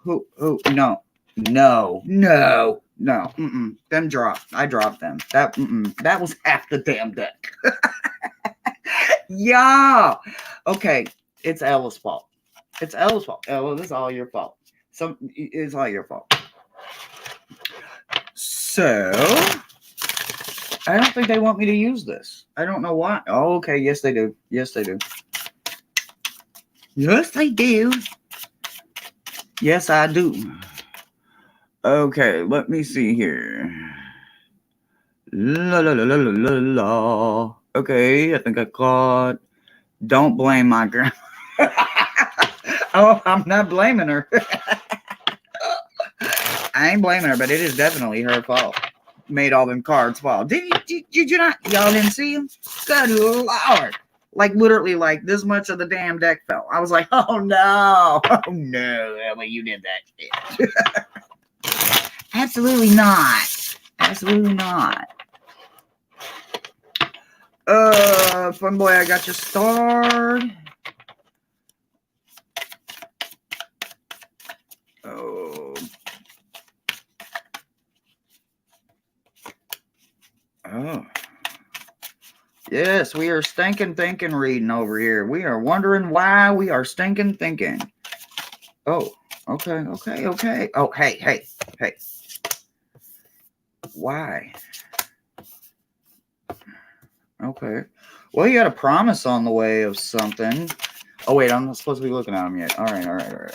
Who? No. Them dropped. I dropped them. That was half the damn deck. Yeah. Okay. It's Ella's fault. Ella, this is all your fault. It's all your fault. So, I don't think they want me to use this. I don't know why. Oh, okay. Yes, they do. Yes, I do. Okay, let me see here. La la la la la la. Okay, I think I caught. Don't blame my grandma. Oh, I'm not blaming her. I ain't blaming her, but it is definitely her fault. Made all them cards fall. Did you not? Y'all didn't see them? Good Lord. Like literally like this much of the damn deck fell. I was like, oh no. Oh no, Emma, you did that shit. Absolutely not. Fun boy, I got you starred. Oh. Yes, we are stinking thinking reading over here. We are wondering why we are stinking thinking. Oh, okay. Oh, hey. Why? Okay. Well, you got a promise on the way of something. Oh, wait, I'm not supposed to be looking at them yet. All right. All right.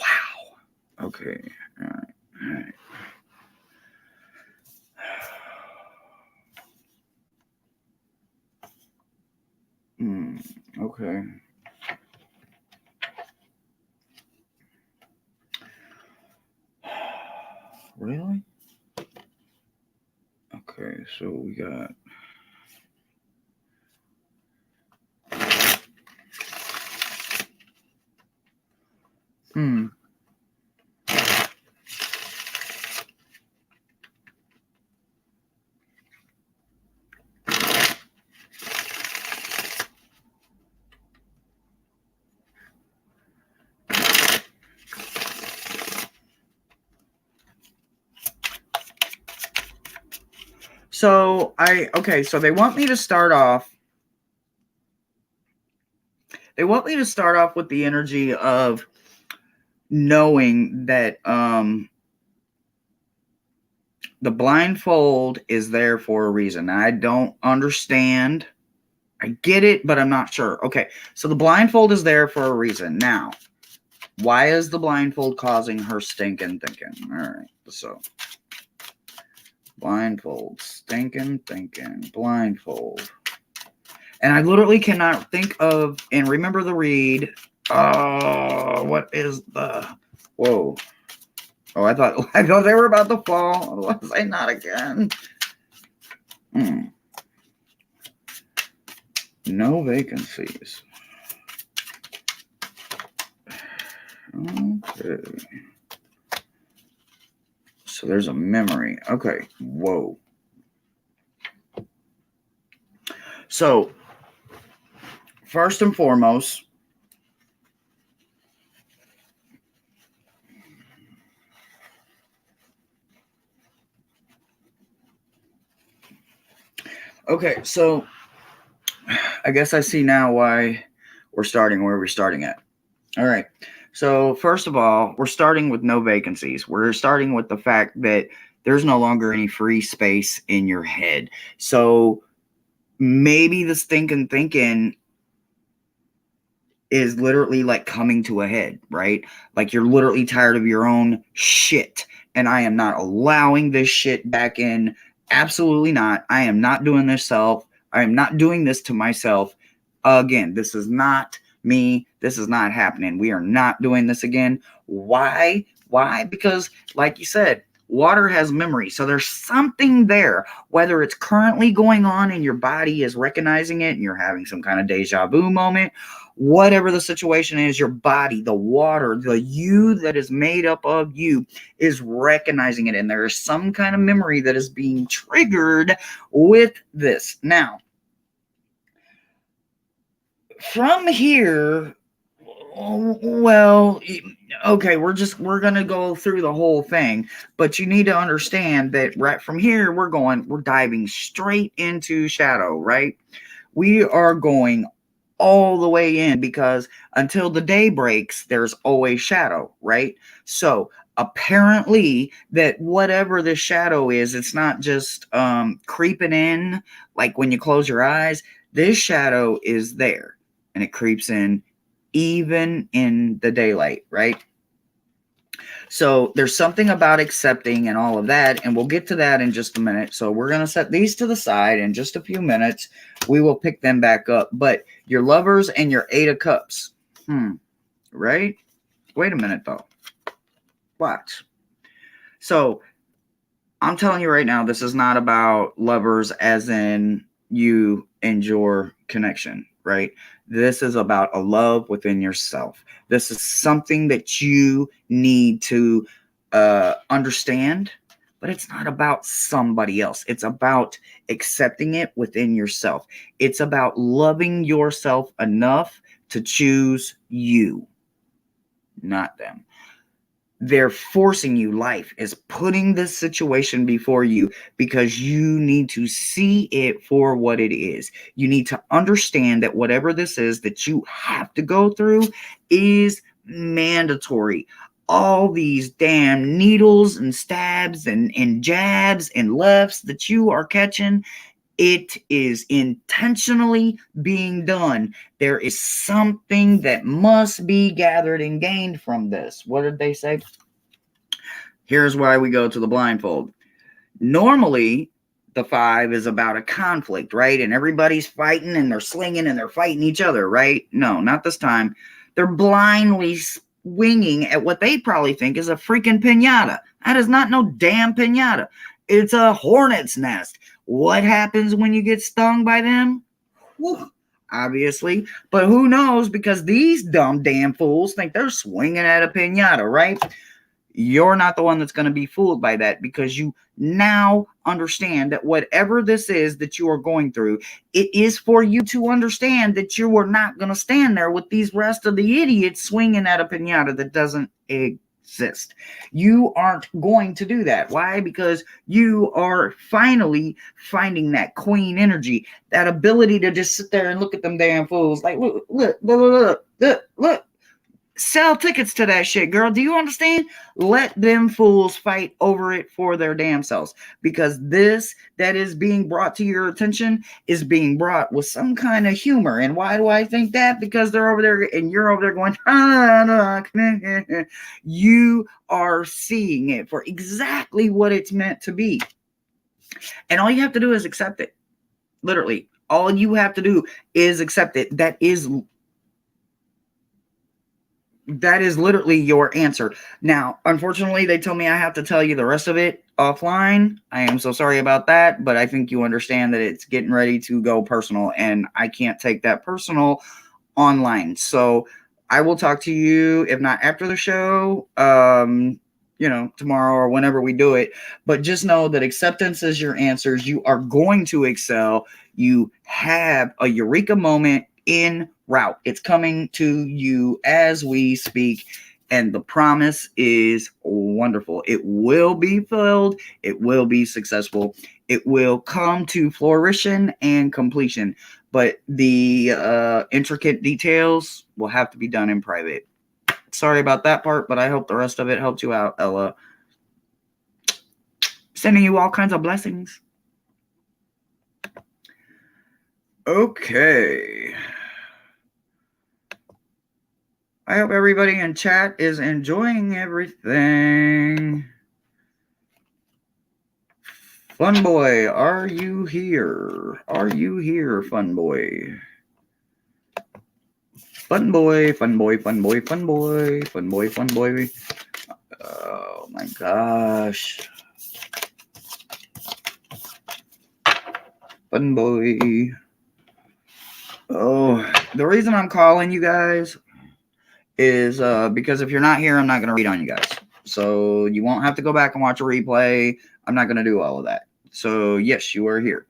Wow. Okay. All right. Okay. Really? Okay, so we got So so they want me to start off. They want me to start off with the energy of knowing that the blindfold is there for a reason. I don't understand. I get it, but I'm not sure. Okay, so the blindfold is there for a reason. Now, why is the blindfold causing her stinking thinking? All right, so blindfold, stinking thinking, blindfold. And I literally cannot think of and remember the read. What is the... Whoa. Oh, I thought they were about to fall. Was I not again? No vacancies. Okay. So there's a memory. Okay. Whoa. So, first and foremost, okay, so I guess I see now why we're starting where we're starting at. All right. So, first of all, we're starting with no vacancies. We're starting with the fact that there's no longer any free space in your head. So, maybe the stinking thinking is literally like coming to a head, right? Like you're literally tired of your own shit. And I am not allowing this shit back in. Absolutely not. I am not doing this self. I am not doing this to myself. Again, this is not me. This is not happening. We are not doing this again. Why? Why? Because, like you said, water has memory. So there's something there, whether it's currently going on and your body is recognizing it and you're having some kind of deja vu moment, whatever the situation is, your body, the water, the you that is made up of you is recognizing it. And there is some kind of memory that is being triggered with this. Now, from here, well, okay, we're gonna go through the whole thing, but you need to understand that right from here we're diving straight into shadow, right? We are going all the way in because until the day breaks, there's always shadow, right? So apparently that whatever the shadow is, it's not just creeping in like when you close your eyes. This shadow is there and it creeps in even in the daylight, right? So there's something about accepting and all of that, and we'll get to that in just a minute. So we're going to set these to the side in just a few minutes. We will pick them back up. But your lovers and your 8 of cups. Right? Wait a minute, though. Watch. So I'm telling you right now, this is not about lovers as in you and your connection, right? This is about a love within yourself. This is something that you need to understand, but it's not about somebody else. It's about accepting it within yourself. It's about loving yourself enough to choose you, not them. They're forcing you. Life is putting this situation before you because you need to see it for what it is. You need to understand that whatever this is that you have to go through is mandatory. All these damn needles and stabs and jabs and lefts that you are catching, it is intentionally being done. There is something that must be gathered and gained from this. What did they say? Here's why we go to the blindfold. Normally, the 5 is about a conflict, right? And everybody's fighting and they're slinging and they're fighting each other, right? No, not this time. They're blindly swinging at what they probably think is a freaking piñata. That is not no damn piñata. It's a hornet's nest. What happens when you get stung by them? Whew, obviously. But who knows? Because these dumb damn fools think they're swinging at a piñata, right? You're not the one that's going to be fooled by that because you now understand that whatever this is that you are going through, it is for you to understand that you are not going to stand there with these rest of the idiots swinging at a piñata that doesn't exist. exist. You aren't going to do that. Why? Because you are finally finding that queen energy, that ability to just sit there and look at them damn fools like, look. Sell tickets to that shit, girl. Do you understand? Let them fools fight over it for their damn selves. Because this that is being brought to your attention is being brought with some kind of humor. And why do I think that? Because they're over there and you're over there going, you are seeing it for exactly what it's meant to be. And all you have to do is accept it. Literally. All you have to do is accept it. That is literally your answer. Now, unfortunately, they told me I have to tell you the rest of it offline. I am so sorry about that, but I think you understand that it's getting ready to go personal, and I can't take that personal online. So I will talk to you, if not after the show, tomorrow or whenever we do it. But just know that acceptance is your answers. You are going to excel. You have a eureka moment in route. It's coming to you as we speak, and the promise is wonderful. It will be filled. It will be successful. It will come to flourishing and completion, but the intricate details will have to be done in private. Sorry about that part, but I hope the rest of it helped you out, Ella. Sending you all kinds of blessings. Okay. I hope everybody in chat is enjoying everything. Fun boy, are you here? Are you here, fun boy? Fun boy, fun boy, fun boy, fun boy, fun boy, fun boy. Oh my gosh. Fun boy. Oh, the reason I'm calling you guys is because if you're not here, I'm not going to read on you guys. So you won't have to go back and watch a replay. I'm not going to do all of that. So yes, you are here.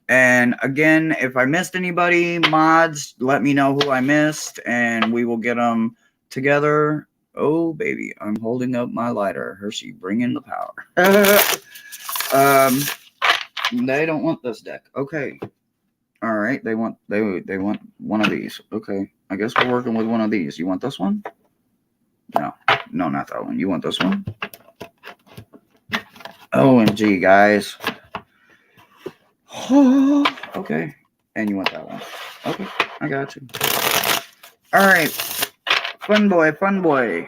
And again, if I missed anybody, mods, let me know who I missed, and we will get them together. Oh, baby, I'm holding up my lighter. Hershey, bring in the power. They don't want this deck. Okay. All right. They want one of these. Okay. I guess we're working with one of these. You want this one? No, not that one. You want this one? OMG, guys. Okay. And you want that one. Okay. I got you. All right. Fun boy, fun boy.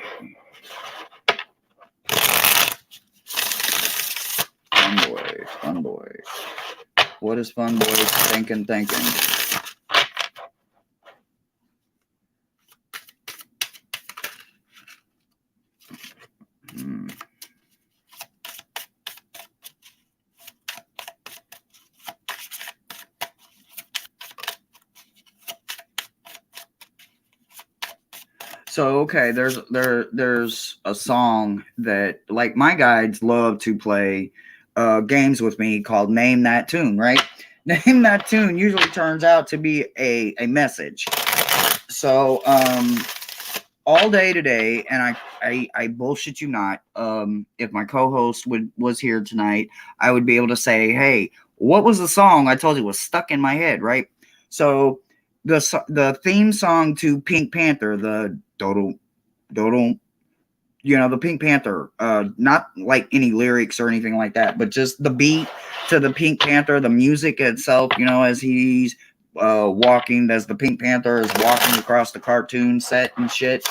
Fun boy, fun boy. What is fun boy thinking? So okay, there's a song that, like, my guides love to play games with me called Name That Tune, right? Name That Tune usually turns out to be a message. So all day today, and I bullshit you not, if my co-host was here tonight, I would be able to say, hey, what was the song I told you was stuck in my head, right? So the theme song to Pink Panther, the dodo, the Pink Panther, not like any lyrics or anything like that, but just the beat to the Pink Panther, the music itself, as he's walking, as the Pink Panther is walking across the cartoon set and shit.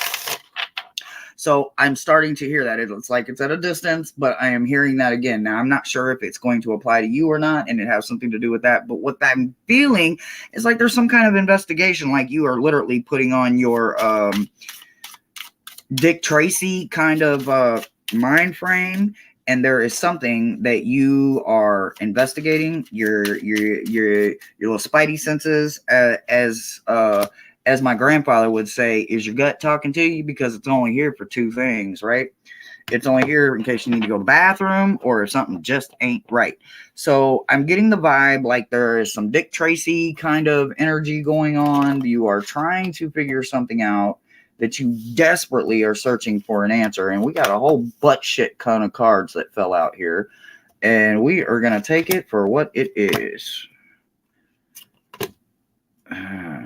So I'm starting to hear that. It's like it's at a distance, but I am hearing that again. Now, I'm not sure if it's going to apply to you or not, and it has something to do with that. But what I'm feeling is like there's some kind of investigation, like you are literally putting on your Dick Tracy kind of mind frame, and there is something that you are investigating. Your little spidey senses, as my grandfather would say, is your gut talking to you, because it's only here for two things, right? It's only here in case you need to go to the bathroom or if something just ain't right. So I'm getting the vibe like there is some Dick Tracy kind of energy going on. You are trying to figure something out. that you desperately are searching for an answer. And we got a whole butt shit ton of cards that fell out here. And we are going to take it for what it is.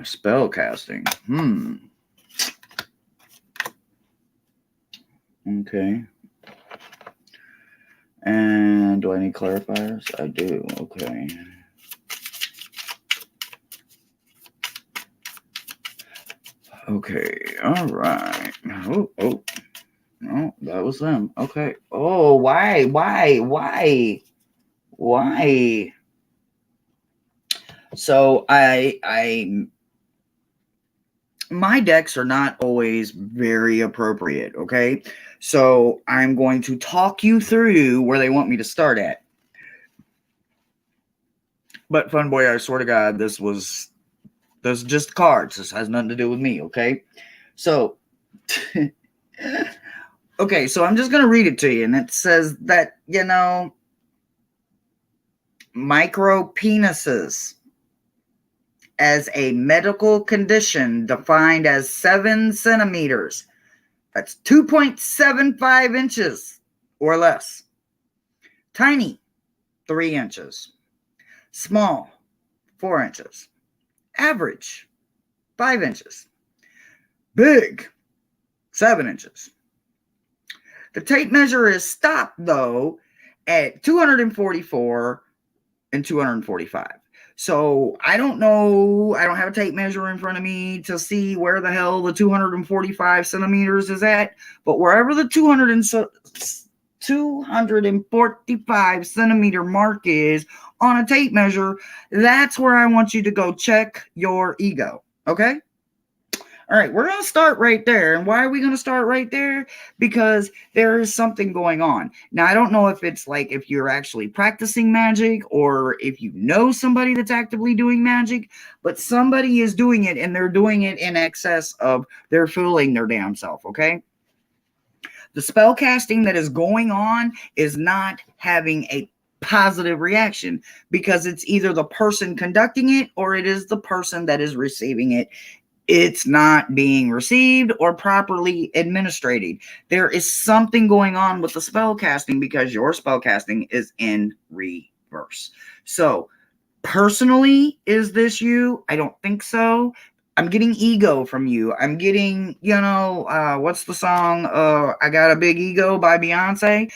Spell casting. Okay. And do I need clarifiers? I do. Okay. Okay. All right. Oh. No, that was them. Okay. Oh, why? So my decks are not always very appropriate, okay? So I'm going to talk you through where they want me to start at. But fun boy, I swear to God, this is just cards. This has nothing to do with me, okay? So okay, so I'm just going to read it to you, and it says that, micropenises as a medical condition defined as 7 centimeters. That's 2.75 inches or less. Tiny, 3 inches. Small, 4 inches. Average, 5 inches. Big, 7 inches. The tape measure is stopped, though, at 244 and 245. So I don't know. I don't have a tape measure in front of me to see where the hell the 245 centimeters is at. But wherever the 245 centimeter mark is on a tape measure, that's where I want you to go check your ego. Okay? All right, we're going to start right there. And why are we going to start right there? Because there is something going on. Now, I don't know if it's like if you're actually practicing magic or if you know somebody that's actively doing magic, but somebody is doing it and they're doing it in excess of their fooling their damn self, okay? The spell casting that is going on is not having a positive reaction because it's either the person conducting it or it is the person that is receiving it. It's not being received or properly administrated. There is something going on with the spell casting because your spell casting is in reverse. So, personally, is this you? I don't think so. I'm getting ego from you. I'm getting, what's the song? I Got a Big Ego by Beyonce.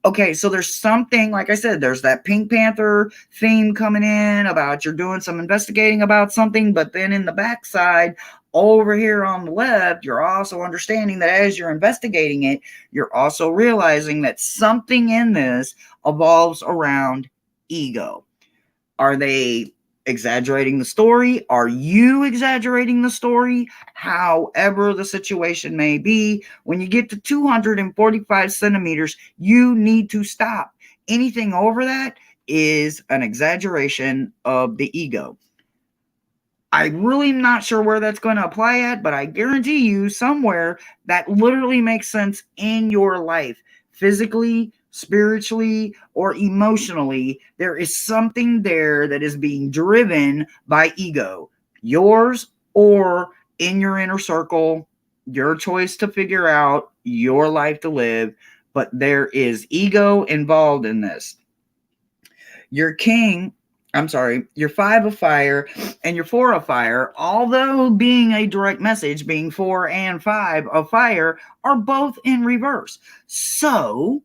Okay, so there's something, like I said, there's that Pink Panther theme coming in about you're doing some investigating about something, but then in the backside, over here on the left, you're also understanding that as you're investigating it, you're also realizing that something in this evolves around ego. Are they exaggerating the story? Are you exaggerating the story? However the situation may be, when you get to 245 centimeters, you need to stop. Anything over that is an exaggeration of the ego. I really am not sure where that's going to apply at, but I guarantee you somewhere that literally makes sense in your life, physically, spiritually, or emotionally. There is something there that is being driven by ego, yours or in your inner circle, your choice to figure out, your life to live, but there is ego involved in this. Your your 5 of fire and your 4 of fire, although being a direct message, being 4 and 5 of fire, are both in reverse. So,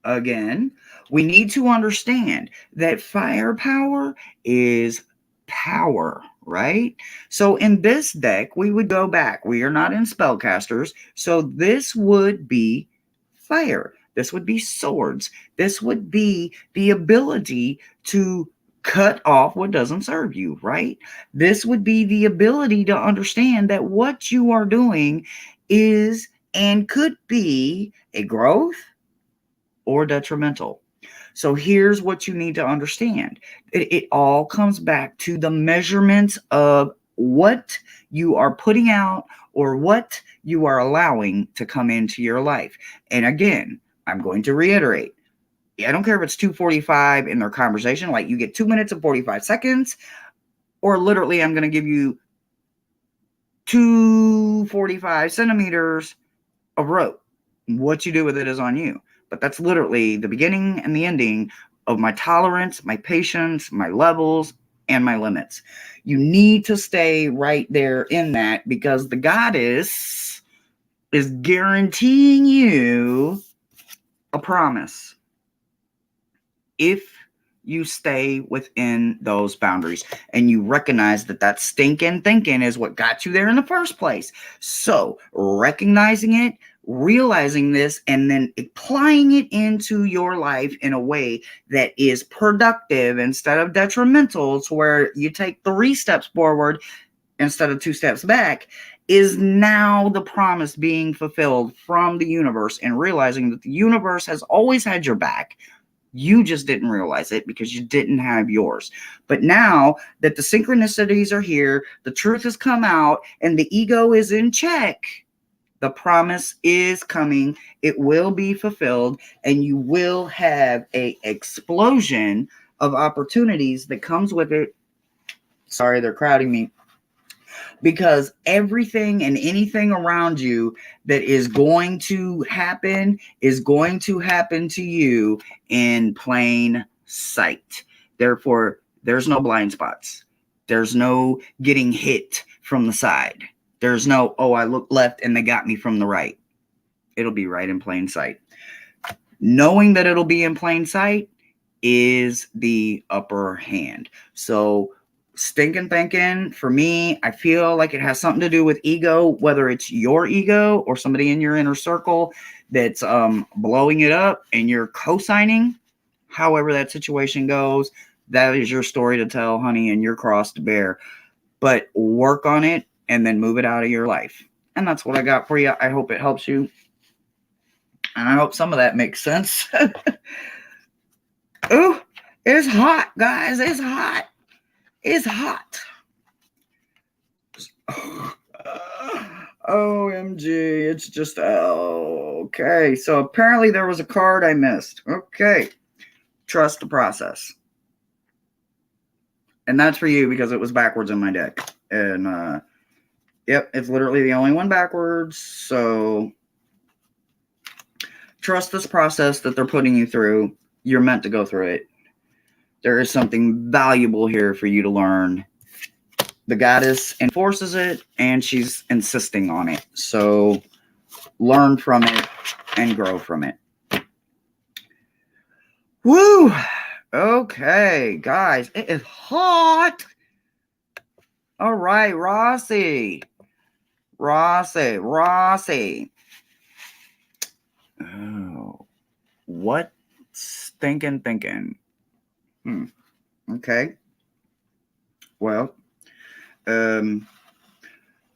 again, we need to understand that firepower is power, right? So in this deck, we would go back. We are not in spellcasters, so this would be fire. This would be swords. This would be the ability to cut off what doesn't serve you, right? This would be the ability to understand that what you are doing is and could be a growth or detrimental. So here's what you need to understand. It all comes back to the measurements of what you are putting out or what you are allowing to come into your life. And again, I'm going to reiterate, I don't care if it's 2:45 in their conversation, like you get 2 minutes and 45 seconds, or literally I'm going to give you 245 centimeters of rope. What you do with it is on you. But that's literally the beginning and the ending of my tolerance, my patience, my levels, and my limits. You need to stay right there in that, because the goddess is guaranteeing you a promise if you stay within those boundaries and you recognize that that stinking thinking is what got you there in the first place. So recognizing it, realizing this, and then applying it into your life in a way that is productive instead of detrimental, to where you take 3 steps forward instead of 2 steps back, is now the promise being fulfilled from the universe, and realizing that the universe has always had your back. You just didn't realize it because you didn't have yours. But now that the synchronicities are here, the truth has come out, and the ego is in check, the promise is coming. It will be fulfilled, and you will have an explosion of opportunities that comes with it. Sorry, they're crowding me. Because everything and anything around you that is going to happen to you in plain sight. Therefore, there's no blind spots. There's no getting hit from the side. There's no, oh, I looked left and they got me from the right. It'll be right in plain sight. Knowing that it'll be in plain sight is the upper hand. So stinking thinking, for me, I feel like it has something to do with ego, whether it's your ego or somebody in your inner circle that's blowing it up and you're co-signing. However that situation goes, that is your story to tell, honey, and your cross to bear. But work on it and then move it out of your life. And that's what I got for you. I hope it helps you. And I hope some of that makes sense. Ooh, it's hot, guys. It's hot. It's hot. OMG, it's just, okay. So apparently there was a card I missed. Okay. Trust the process. And that's for you because it was backwards in my deck. And, yep, it's literally the only one backwards. So trust this process that they're putting you through. You're meant to go through it. There is something valuable here for you to learn. The goddess enforces it, and she's insisting on it. So learn from it and grow from it. Woo! Okay, guys, it is hot. All right, Rossi. Oh, what stinking thinking? Okay. Well,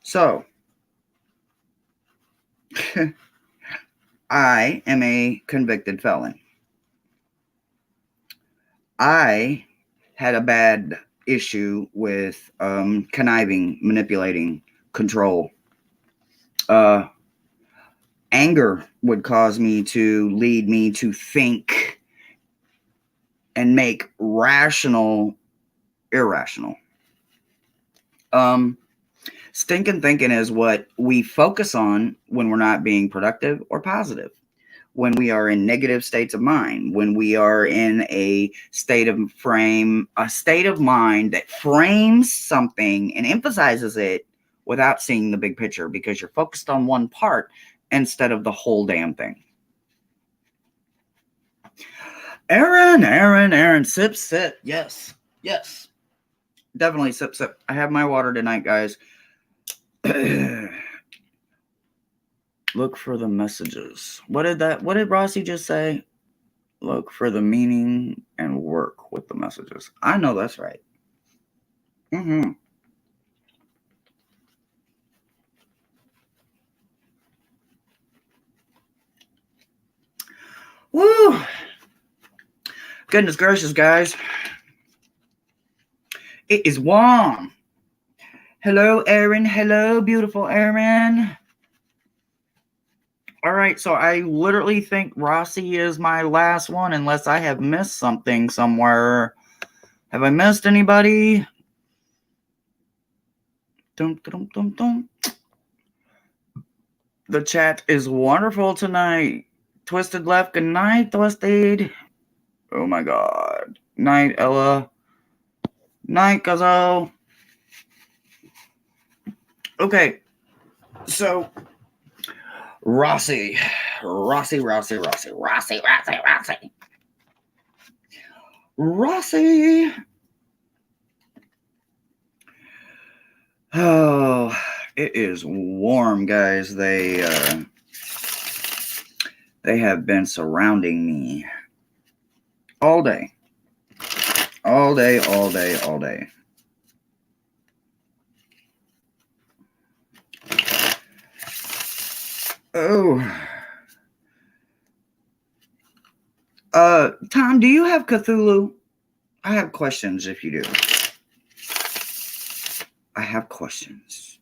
so I am a convicted felon. I had a bad issue with conniving, manipulating, control. Anger would cause me to lead me to think and make rational irrational. Stinking thinking is what we focus on when we're not being productive or positive, when we are in negative states of mind, when we are in a state of mind that frames something and emphasizes it without seeing the big picture, because you're focused on one part instead of the whole damn thing. Aaron, sip. Yes. Definitely sip. I have my water tonight, guys. Look for the messages. What did Rossi just say? Look for the meaning and work with the messages. I know that's right. Woo! Goodness gracious, guys. It is warm. Hello, Aaron. Hello, beautiful Aaron. All right, so I literally think Rossi is my last one, unless I have missed something somewhere. Have I missed anybody? Dum, dum, dum, dum. The chat is wonderful tonight. Twisted Left, good night, Twisted. Oh my god. Night, Ella. Night, Gazzo. Okay, so Rossi. Rossi. Oh, it is warm, guys. They have been surrounding me all day. All day. Oh. Tom, do you have Cthulhu? I have questions if you do. I have questions.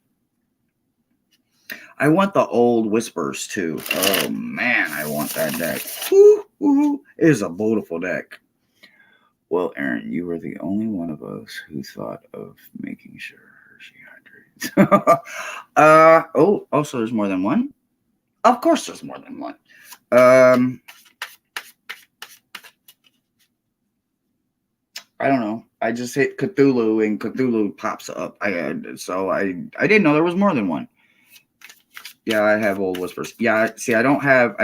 I want the old Whispers too. Oh man, I want that deck. It is a beautiful deck. Well, Aaron, you were the only one of us who thought of making sure Hershey hydrates. So there's more than one? Of course there's more than one. I don't know. I just hit Cthulhu and Cthulhu pops up. I didn't know there was more than one. Yeah, I have old Whispers. Yeah, see, I don't have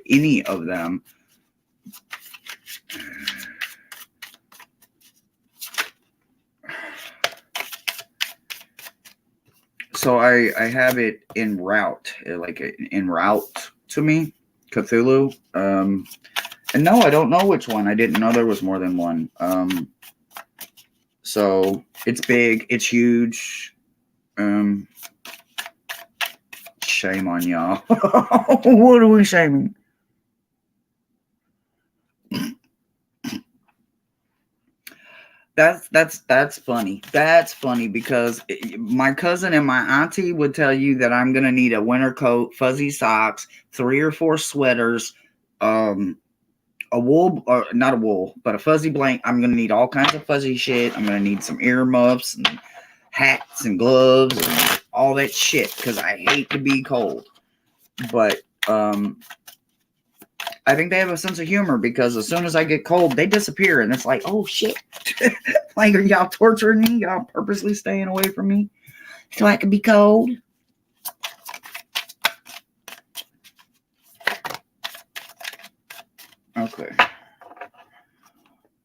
any of them. So I have it en route, like en route to me, Cthulhu. And no, I don't know which one. I didn't know there was more than one. So it's big, it's huge. Shame on y'all. What are we shaming? That's funny. That's funny because my cousin and my auntie would tell you that I'm gonna need a winter coat, fuzzy socks, 3 or 4 sweaters, a wool, or not a wool, but a fuzzy blanket. I'm gonna need all kinds of fuzzy shit. I'm gonna need some earmuffs and hats and gloves and all that shit because I hate to be cold. But I think they have a sense of humor because as soon as I get cold, they disappear, and it's like, oh shit. Like, are y'all torturing me? Y'all purposely staying away from me so I can be cold? Okay.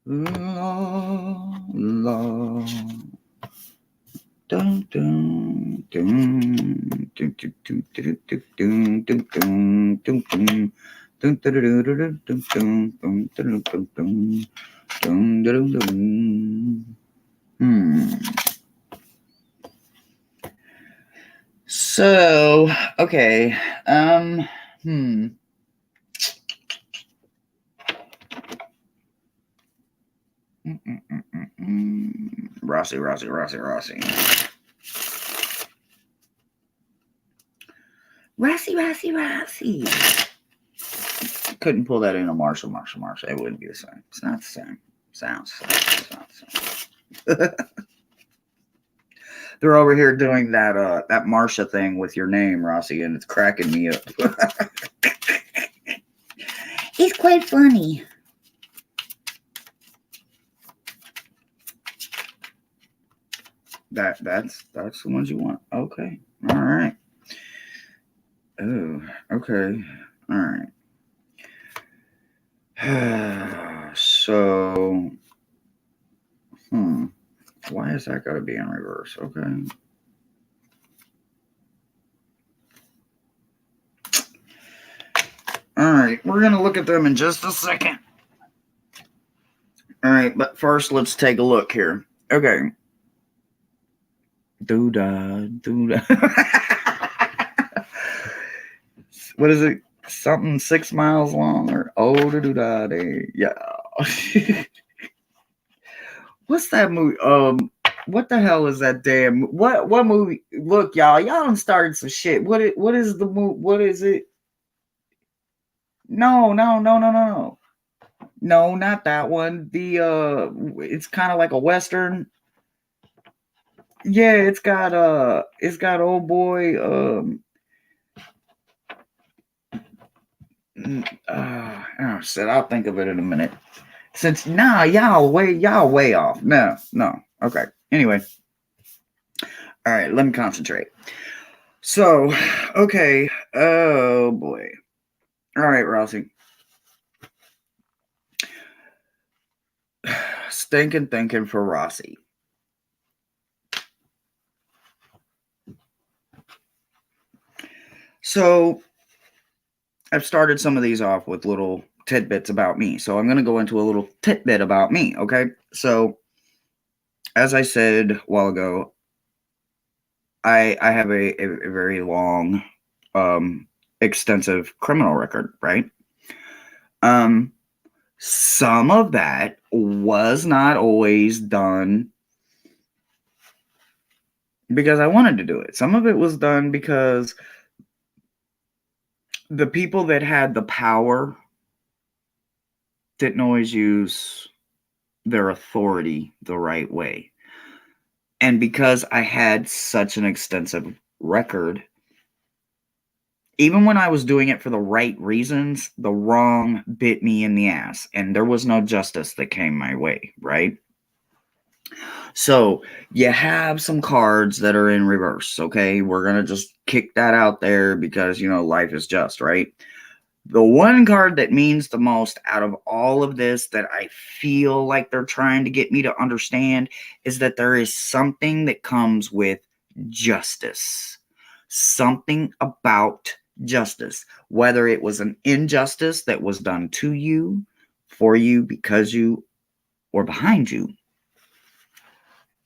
La, la. Dun, dun, dun, dun, dun, dun, dun, dun, dun, dun, dun, dun. So, okay. Rossi. Couldn't pull that in a Marshall. It wouldn't be the same. It's not the same. Sounds. It's not the same. They're over here doing that Marsha thing with your name, Rossi, and it's cracking me up. It's quite funny. That's the ones you want. Okay. All right. Oh, okay. All right. So, why is that got to be in reverse? Okay. All right, we're going to look at them in just a second. All right, but first, let's take a look here. Okay. Doo-dah. What is it? Something 6 miles long or doo-dah day. Yeah. What's that movie? What the hell is that damn? What movie? Look, y'all done started some shit. What is the movie? What is it? No, not that one. The it's kind of like a western. Yeah, it's got old boy oh shit, I'll think of it in a minute. Since y'all way off. No. Okay. Anyway. All right, let me concentrate. So, okay. Oh boy. All right, Rossi. Stinking thinking for Rossi. So, I've started some of these off with little tidbits about me. So, I'm going to go into a little tidbit about me, okay? So, as I said a while ago, I have a very long, extensive criminal record, right? Some of that was not always done because I wanted to do it. Some of it was done because the people that had the power didn't always use their authority the right way. And because I had such an extensive record, even when I was doing it for the right reasons, the wrong bit me in the ass, and there was no justice that came my way, right? So you have some cards that are in reverse, okay? We're going to just kick that out there because, life is just, right? The one card that means the most out of all of this that I feel like they're trying to get me to understand is that there is something that comes with justice. Something about justice. Whether it was an injustice that was done to you, for you, because you, or behind you.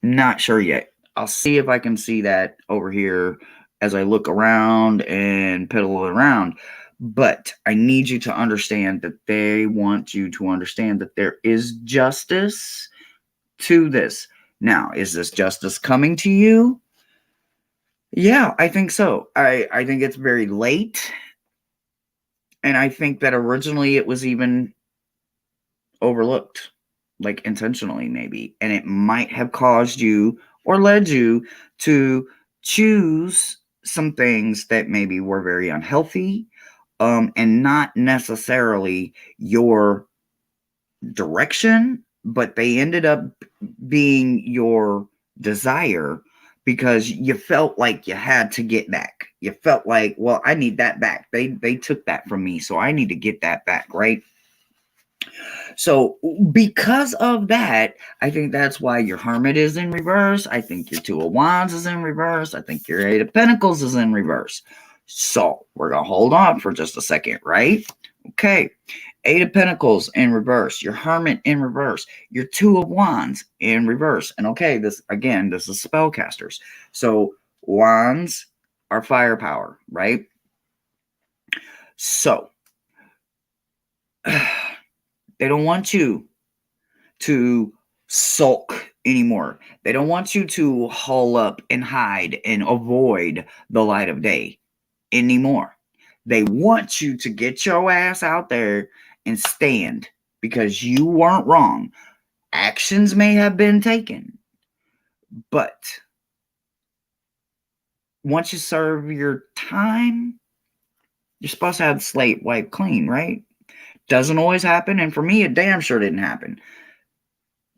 Not sure yet. I'll see if I can see that over here as I look around and piddle around. But I need you to understand that they want you to understand that there is justice to this. Now, is this justice coming to you? Yeah, I think so. I think it's very late. And I think that originally it was even overlooked, like intentionally, maybe. And it might have caused you or led you to choose some things that maybe were very unhealthy, and not necessarily your direction, but they ended up being your desire because you felt like you had to get back. You felt like, well, I need that back. They took that from me, so I need to get that back, right? So because of that, I think that's why your Hermit is in reverse. I think your Two of Wands is in reverse. I think your Eight of Pentacles is in reverse. So we're going to hold on for just a second, right? Okay. Eight of Pentacles in reverse. Your Hermit in reverse. Your Two of Wands in reverse. And okay, this is spellcasters. So wands are firepower, right? So they don't want you to sulk anymore. They don't want you to hull up and hide and avoid the light of day anymore. They want you to get your ass out there and stand because you weren't wrong. Actions may have been taken, but once you serve your time, you're supposed to have the slate wiped clean, right? Doesn't always happen, and for me, it damn sure didn't happen.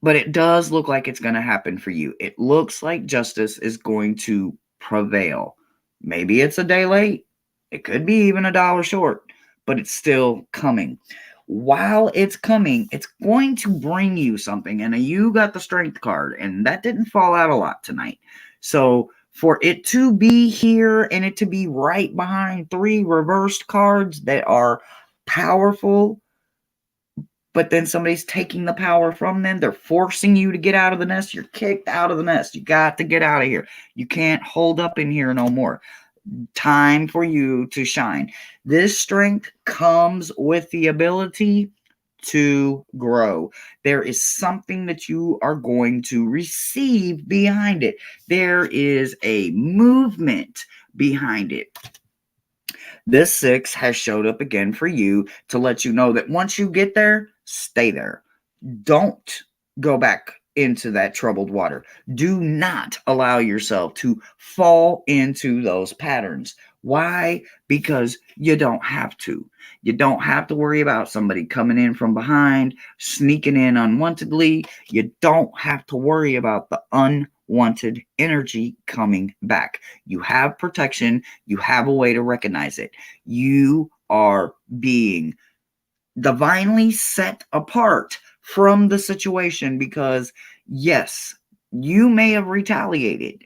But it does look like it's going to happen for you. It looks like justice is going to prevail. Maybe it's a day late. It could be even $1 short, but it's still coming. While it's coming, it's going to bring you something. And you got the strength card, and that didn't fall out a lot tonight. So for it to be here and it to be right behind 3 reversed cards that are powerful, but then somebody's taking the power from them. They're forcing you to get out of the nest. You're kicked out of the nest. You got to get out of here. You can't hold up in here no more. Time for you to shine. This strength comes with the ability to grow. There is something that you are going to receive behind it. There is a movement behind it. This 6 has showed up again for you to let you know that once you get there, stay there. Don't go back into that troubled water. Do not allow yourself to fall into those patterns. Why? Because you don't have to. You don't have to worry about somebody coming in from behind, sneaking in unwantedly. You don't have to worry about the unwanted energy coming back. You have protection. You have a way to recognize it. You are being divinely set apart from the situation because, yes, you may have retaliated,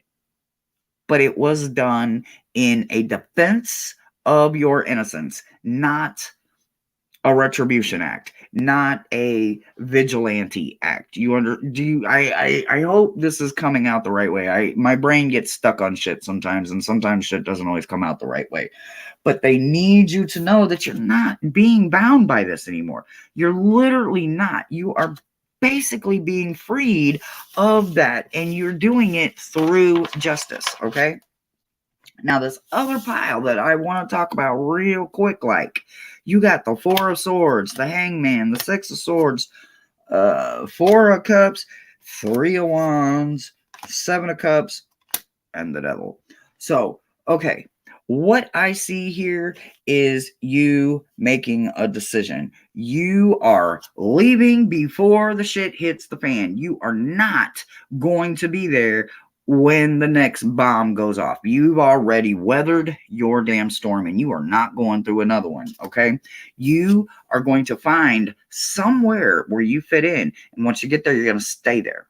but it was done in a defense of your innocence, not a retribution act, not a vigilante act. You under do you I hope this is coming out the right way. My brain gets stuck on shit sometimes, and sometimes shit doesn't always come out the right way. But they need you to know that you're not being bound by this anymore. You're literally not. You are basically being freed of that, and you're doing it through justice, okay? Now, this other pile that I want to talk about real quick, like, you got the Four of Swords, the Hangman, the Six of Swords, Four of Cups, Three of Wands, Seven of Cups, and the Devil. So, okay, what I see here is you making a decision. You are leaving before the shit hits the fan. You are not going to be there when the next bomb goes off. You've already weathered your damn storm and you are not going through another one, okay? You are going to find somewhere where you fit in. And once you get there, you're going to stay there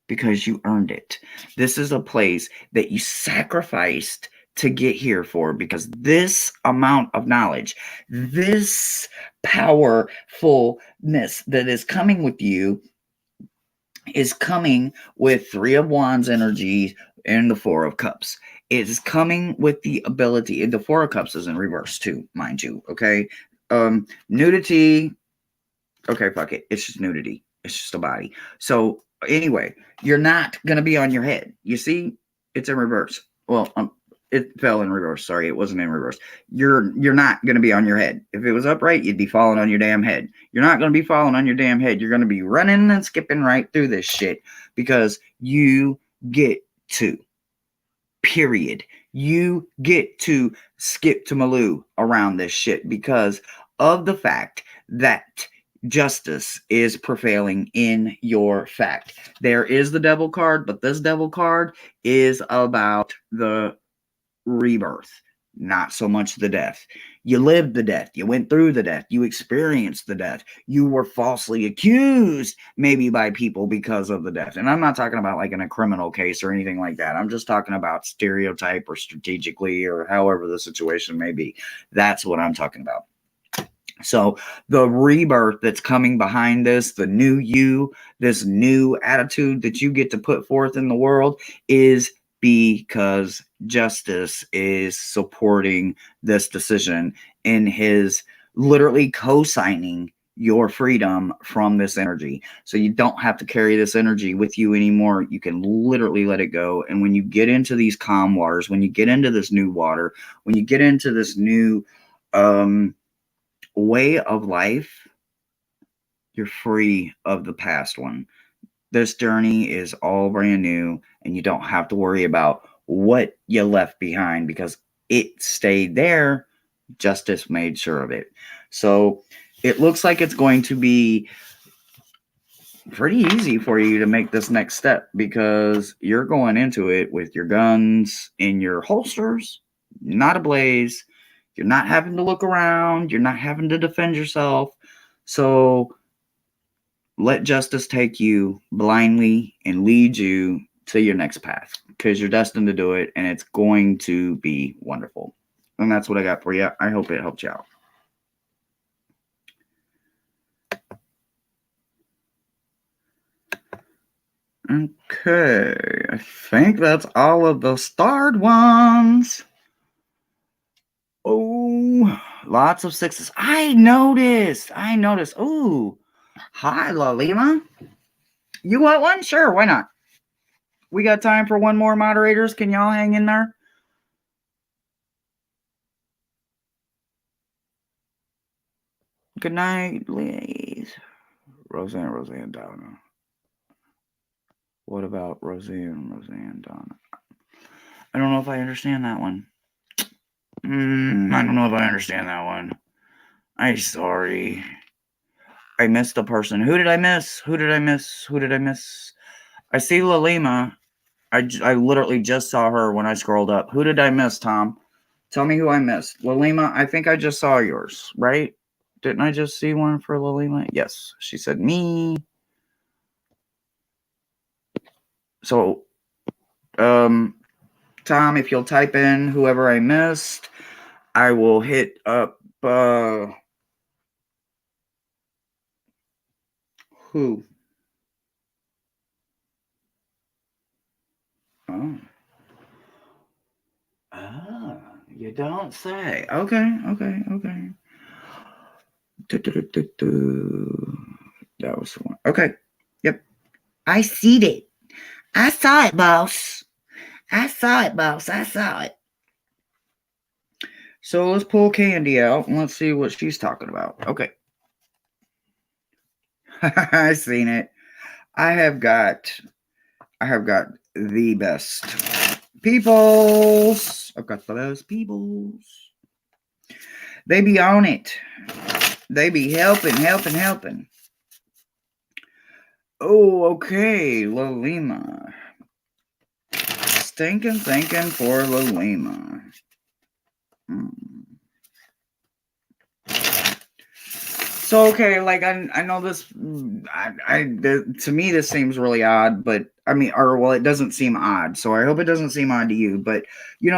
because you earned it. This is a place that you sacrificed to get here for, because this amount of knowledge, this powerfulness that is coming with you is coming with Three of Wands energy and the Four of Cups. It is coming with the ability, and the Four of Cups is in reverse too, mind you, okay? Nudity, okay, fuck it. It's just nudity. It's just a body. So anyway, you're not going to be on your head. You see, it's in reverse. Well, it fell in reverse. Sorry, it wasn't in reverse. You're not going to be on your head. If it was upright, you'd be falling on your damn head. You're not going to be falling on your damn head. You're going to be running and skipping right through this shit because you get to. Period. You get to skip to Maloo around this shit because of the fact that justice is prevailing in your fact. There is the Devil card, but this Devil card is about the rebirth, not so much the death. You lived the death. You went through the death. You experienced the death. You were falsely accused, maybe by people because of the death. And I'm not talking about like in a criminal case or anything like that. I'm just talking about stereotype or strategically or however the situation may be. That's what I'm talking about. So the rebirth that's coming behind this, the new you, this new attitude that you get to put forth in the world is because justice is supporting this decision in his literally co-signing your freedom from this energy. So you don't have to carry this energy with you anymore. You can literally let it go. And when you get into these calm waters, when you get into this new water, when you get into this new way of life, you're free of the past one. This journey is all brand new, and you don't have to worry about what you left behind because it stayed there. Justice made sure of it. So it looks like it's going to be pretty easy for you to make this next step because you're going into it with your guns in your holsters, not ablaze. You're not having to look around. You're not having to defend yourself. So let justice take you blindly and lead you to your next path because you're destined to do it and it's going to be wonderful. And that's what I got for you. I hope it helped you out. Okay, I think that's all of the starred ones. Oh, lots of sixes. I noticed. Ooh, hi, Lalima. You want one? Sure, why not? We got time for one more, moderators. Can y'all hang in there? Good night, ladies. Roseanne, Donna? What about Roseanne, Donna? I don't know if I understand that one. I don't know if I understand that one. I'm sorry. I missed a person. Who did I miss? Who did I miss? I see Lalima. I literally just saw her when I scrolled up. Who did I miss, Tom? Tell me who I missed. Lalima, I think I just saw yours, right? Didn't I just see one for Lalima? Yes. She said me. So, Tom, if you'll type in whoever I missed, I will hit up, who? Oh. Ah, you don't say. Okay. That was the one. Okay. Yep. I seen it. I saw it, boss. I saw it. So let's pull Candy out and let's see what she's talking about. Okay. I seen it. I have got the best peoples. I've got the best peoples. They be on it. They be helping. Oh, okay, Lalima. Thinkin for Lalima. So, okay, like, I know this, to me, this seems really odd, but, I mean, it doesn't seem odd, so I hope it doesn't seem odd to you, but,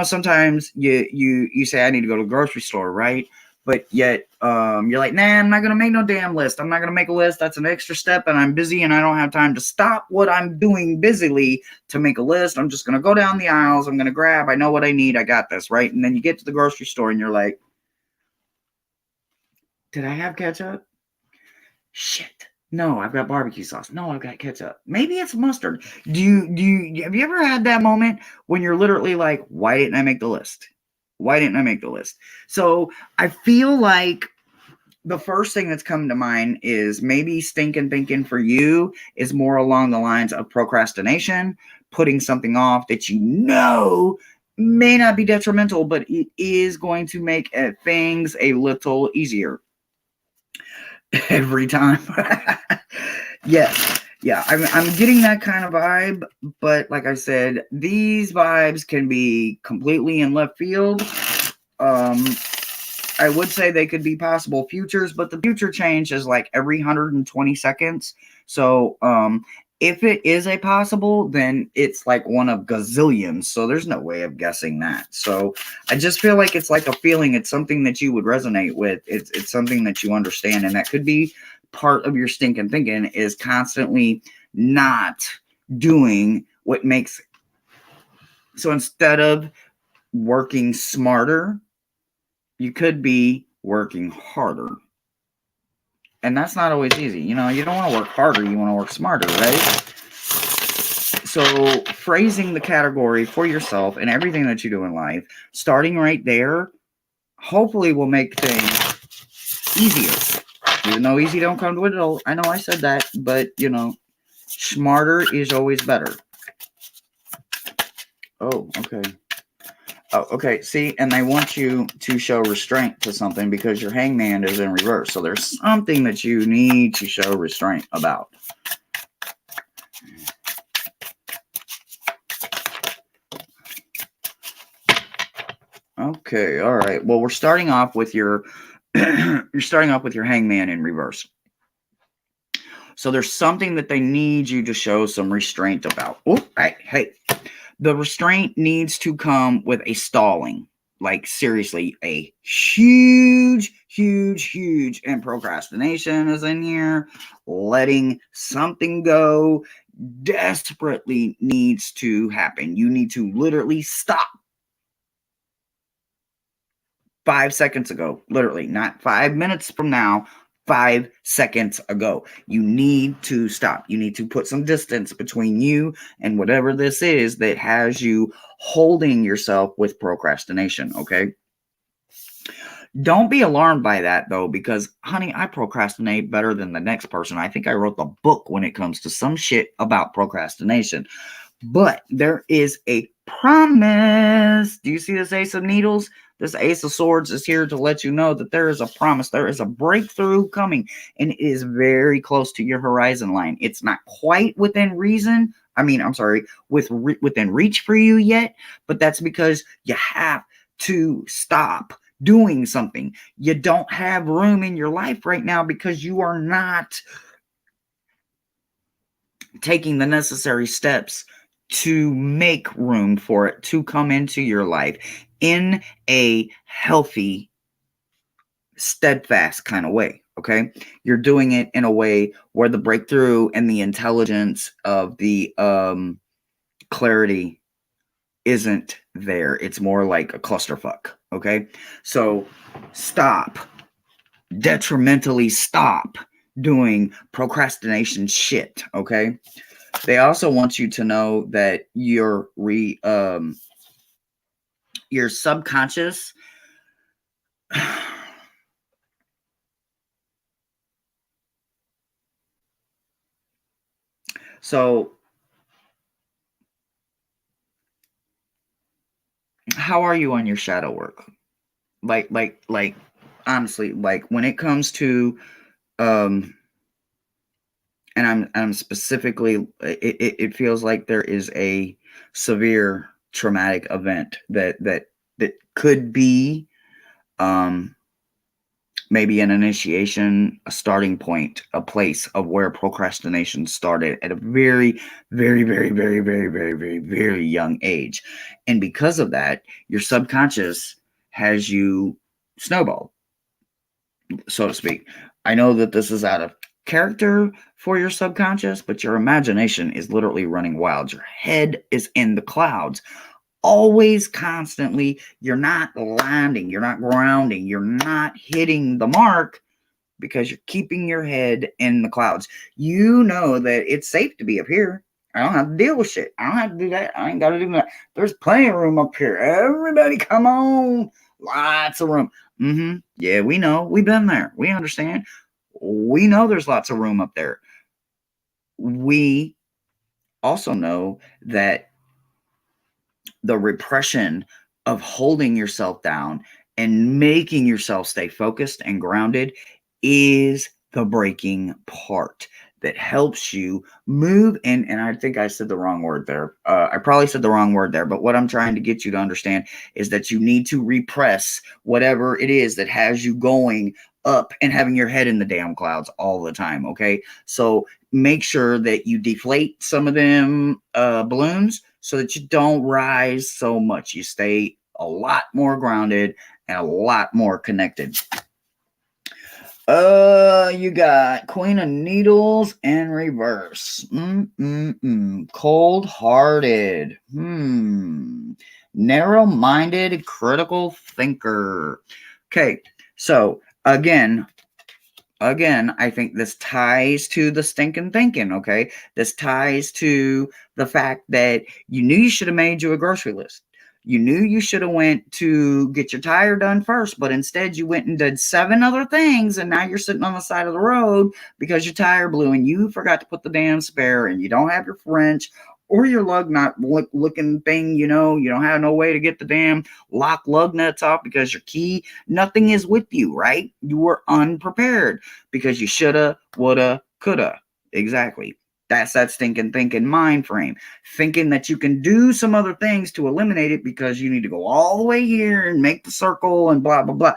sometimes you say, I need to go to the grocery store, right? But yet, you're like, nah, I'm not going to make no damn list. I'm not going to make a list. That's an extra step, and I'm busy, and I don't have time to stop what I'm doing busily to make a list. I'm just going to go down the aisles. I'm going to grab. I know what I need. I got this, right? And then you get to the grocery store, and you're like, did I have ketchup? Shit. No, I've got barbecue sauce. No, I've got ketchup. Maybe it's mustard. Have you ever had that moment when you're literally like, why didn't I make the list? So I feel like the first thing that's come to mind is maybe stinking thinking for you is more along the lines of procrastination, putting something off that may not be detrimental, but it is going to make things a little easier. Every time. Yes. Yeah, I'm getting that kind of vibe, but like I said, these vibes can be completely in left field. I would say they could be possible futures, but the future change is like every 120 seconds. So, if it is a possible, then it's like one of gazillions. So there's no way of guessing that. So I just feel like it's like a feeling. It's something that you would resonate with. It's something that you understand. And that could be part of your stinking thinking is constantly not doing what makes. So instead of working smarter, you could be working harder. And that's not always easy. You don't want to work harder. You want to work smarter, right? So phrasing the category for yourself and everything that you do in life, starting right there, hopefully will make things easier. Even though easy don't come with it. I know I said that, but, smarter is always better. Oh, okay. Oh, okay. See, and they want you to show restraint to something because your hangman is in reverse. So there's something that you need to show restraint about. Okay, all right. Well, we're starting off with your hangman in reverse. So there's something that they need you to show some restraint about. Oh, hey. The restraint needs to come with a stalling. Like, seriously, a huge, and procrastination is in here. Letting something go desperately needs to happen. You need to literally stop. 5 seconds ago, literally, not 5 minutes from now, 5 seconds ago. You need to stop. You need to put some distance between you and whatever this is that has you holding yourself with procrastination, okay? Don't be alarmed by that, though, because, honey, I procrastinate better than the next person. I think I wrote the book when it comes to some shit about procrastination. But there is a promise. Do you see this Ace of Needles? This Ace of Swords is here to let you know that there is a promise. There is a breakthrough coming, and it is very close to your horizon line. It's not quite within reason. I'm sorry, within reach for you yet, but that's because you have to stop doing something. You don't have room in your life right now because you are not taking the necessary steps to make room for it to come into your life in a healthy, steadfast kind of way. Okay, you're doing it in a way where the breakthrough and the intelligence of the clarity isn't there. It's more like a clusterfuck. Okay, so stop, detrimentally stop doing procrastination shit. Okay, they also want you to know that your subconscious so how are you on your shadow work? Like honestly, like when it comes to and I'm specifically, it feels like there is a severe traumatic event that could be maybe an initiation, a starting point, a place of where procrastination started at a very, very, very, very, very, very, very, very young age. And because of that, your subconscious has you snowballed, so to speak. I know that this is out of character for your subconscious, but your imagination is literally running wild. Your head is in the clouds. Always, constantly, you're not landing, you're not grounding, you're not hitting the mark because you're keeping your head in the clouds. You know that it's safe to be up here. I don't have to deal with shit. I don't have to do that. I ain't got to do that. There's plenty of room up here. Everybody, come on. Lots of room. Yeah, we know. We've been there. We understand. We know there's lots of room up there. We also know that the repression of holding yourself down and making yourself stay focused and grounded is the breaking part that helps you move in. And I think I said the wrong word there. I probably said the wrong word there, but what I'm trying to get you to understand is that you need to repress whatever it is that has you going up and having your head in the damn clouds all the time. Okay, so make sure that you deflate some of them balloons so that you don't rise so much. You stay a lot more grounded and a lot more connected. You got Queen of Needles in reverse. Cold-hearted. Narrow-minded, critical thinker. Okay, so again, I think this ties to the stinking thinking, okay? This ties to the fact that you knew you should have made you a grocery list. You knew you should have went to get your tire done first, but instead you went and did 7 other things, and now you're sitting on the side of the road because your tire blew and you forgot to put the damn spare, and you don't have your wrench or your lug nut looking thing, you don't have no way to get the damn lock lug nuts off because your key, nothing is with you, right? You were unprepared because you shoulda, woulda, coulda. Exactly. That's that stinking thinking mind frame. Thinking that you can do some other things to eliminate it because you need to go all the way here and make the circle and blah, blah, blah.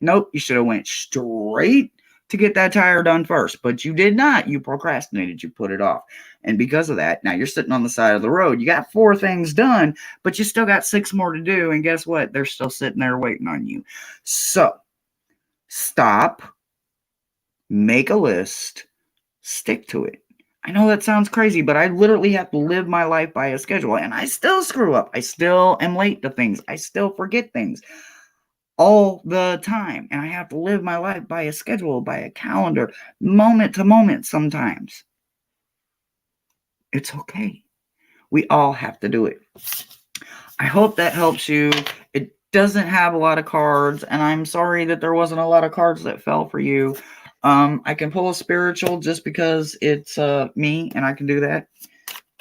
Nope. You should have went straight to get that tire done first, but you did not. You procrastinated. You put it off. And because of that, now you're sitting on the side of the road. You got 4 things done, but you still got 6 more to do. And guess what? They're still sitting there waiting on you. So stop, make a list, stick to it. I know that sounds crazy, but I literally have to live my life by a schedule, and I still screw up. I still am late to things. I still forget things all the time, and I have to live my life by a schedule, by a calendar, moment to moment sometimes. It's okay. We all have to do it. I hope that helps you. It doesn't have a lot of cards, and I'm sorry that there wasn't a lot of cards that fell for you. I can pull a spiritual just because it's me, and I can do that,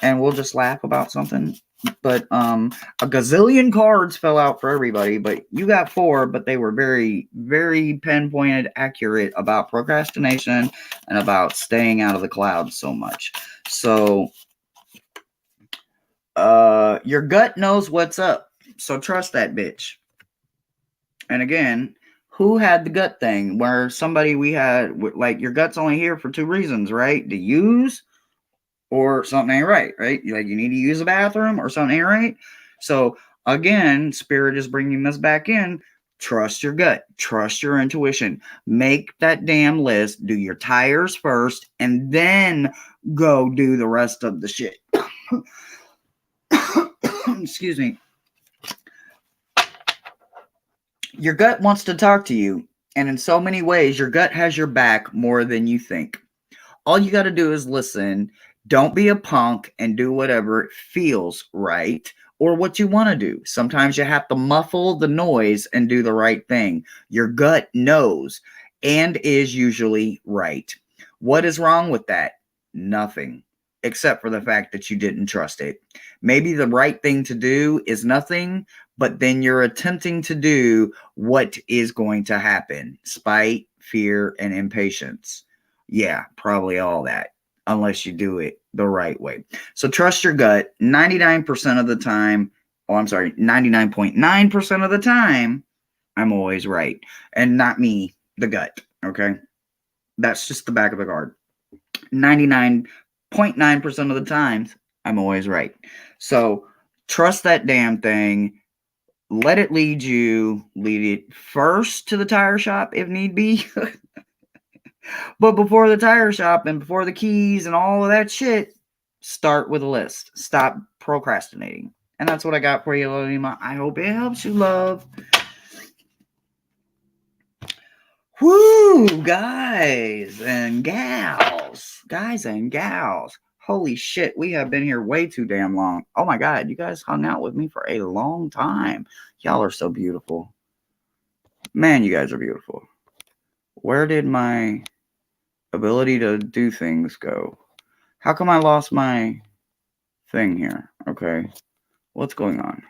and we'll just laugh about something. But a gazillion cards fell out for everybody, but you got 4, but they were very, very pinpointed, accurate about procrastination and about staying out of the clouds so much. So your gut knows what's up, so trust that bitch. And again, who had the gut thing where somebody we had, like, your gut's only here for 2 reasons, right? To use or something ain't right, right? Like, you need to use the bathroom or something ain't right. So again, spirit is bringing this back in. Trust your gut, trust your intuition, make that damn list, do your tires first, and then go do the rest of the shit. Excuse me. Your gut wants to talk to you, and in so many ways, your gut has your back more than you think. All you got to do is listen. Don't be a punk and do whatever feels right or what you want to do. Sometimes you have to muffle the noise and do the right thing. Your gut knows and is usually right. What is wrong with that? Nothing, except for the fact that you didn't trust it. Maybe the right thing to do is nothing, but then you're attempting to do what is going to happen. Spite, fear, and impatience. Yeah, probably all that, unless you do it the right way. So trust your gut 99% of the time. Oh, I'm sorry, 99.9% of the time, I'm always right. And not me, the gut, okay? That's just the back of the card. 99.9% of the times, I'm always right. So trust that damn thing. Let it lead you. Lead it first to the tire shop if need be. But before the tire shop and before the keys and all of that shit, start with a list. Stop procrastinating. And that's what I got for you, Lima. I hope it helps you, love. Woo, guys and gals. Guys and gals. Holy shit, we have been here way too damn long. Oh my God, you guys hung out with me for a long time. Y'all are so beautiful. Man, you guys are beautiful. Where did my ability to do things go? How come I lost my thing here? Okay. What's going on?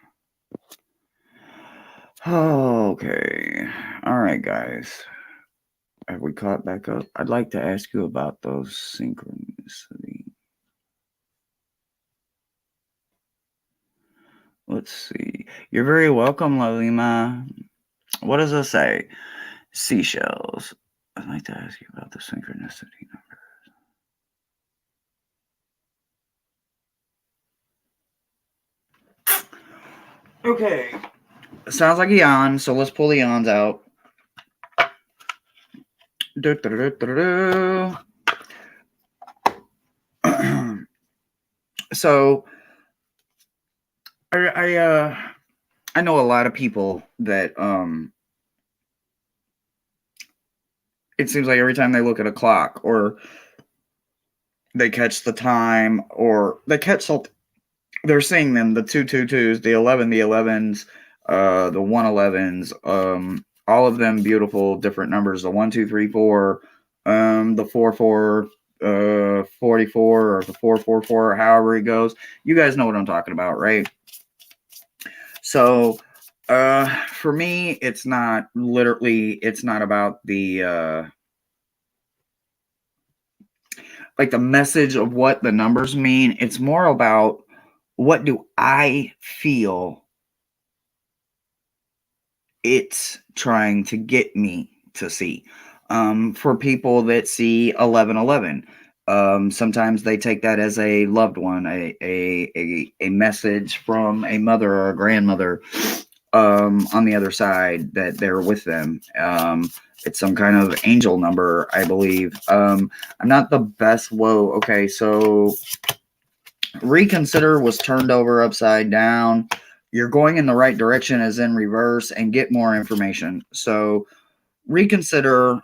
Okay. All right, guys. Have we caught back up? I'd like to ask you about those synchronicity. Let's see. You're very welcome, Lolima. What does it say? Seashells. I'd like to ask you about the synchronicity numbers. Okay. Sounds like a yawn, so let's pull the yawns out. So I know a lot of people that it seems like every time they look at a clock or they catch the time or they catch something, they're seeing them, the 222s, the 11s, the 111s, all of them beautiful different numbers, the 1 2 3 4, the 4 44 or the 444, however it goes. You guys know what I'm talking about, right? So for me, it's not about the like the message of what the numbers mean. It's more about what do I feel it's trying to get me to see. For people that see 1111, sometimes they take that as a loved one, a message from a mother or a grandmother on the other side that they're with them. It's some kind of angel number, I believe. I'm not the best. Whoa. Okay. So reconsider was turned over upside down. You're going in the right direction as in reverse, and get more information. So reconsider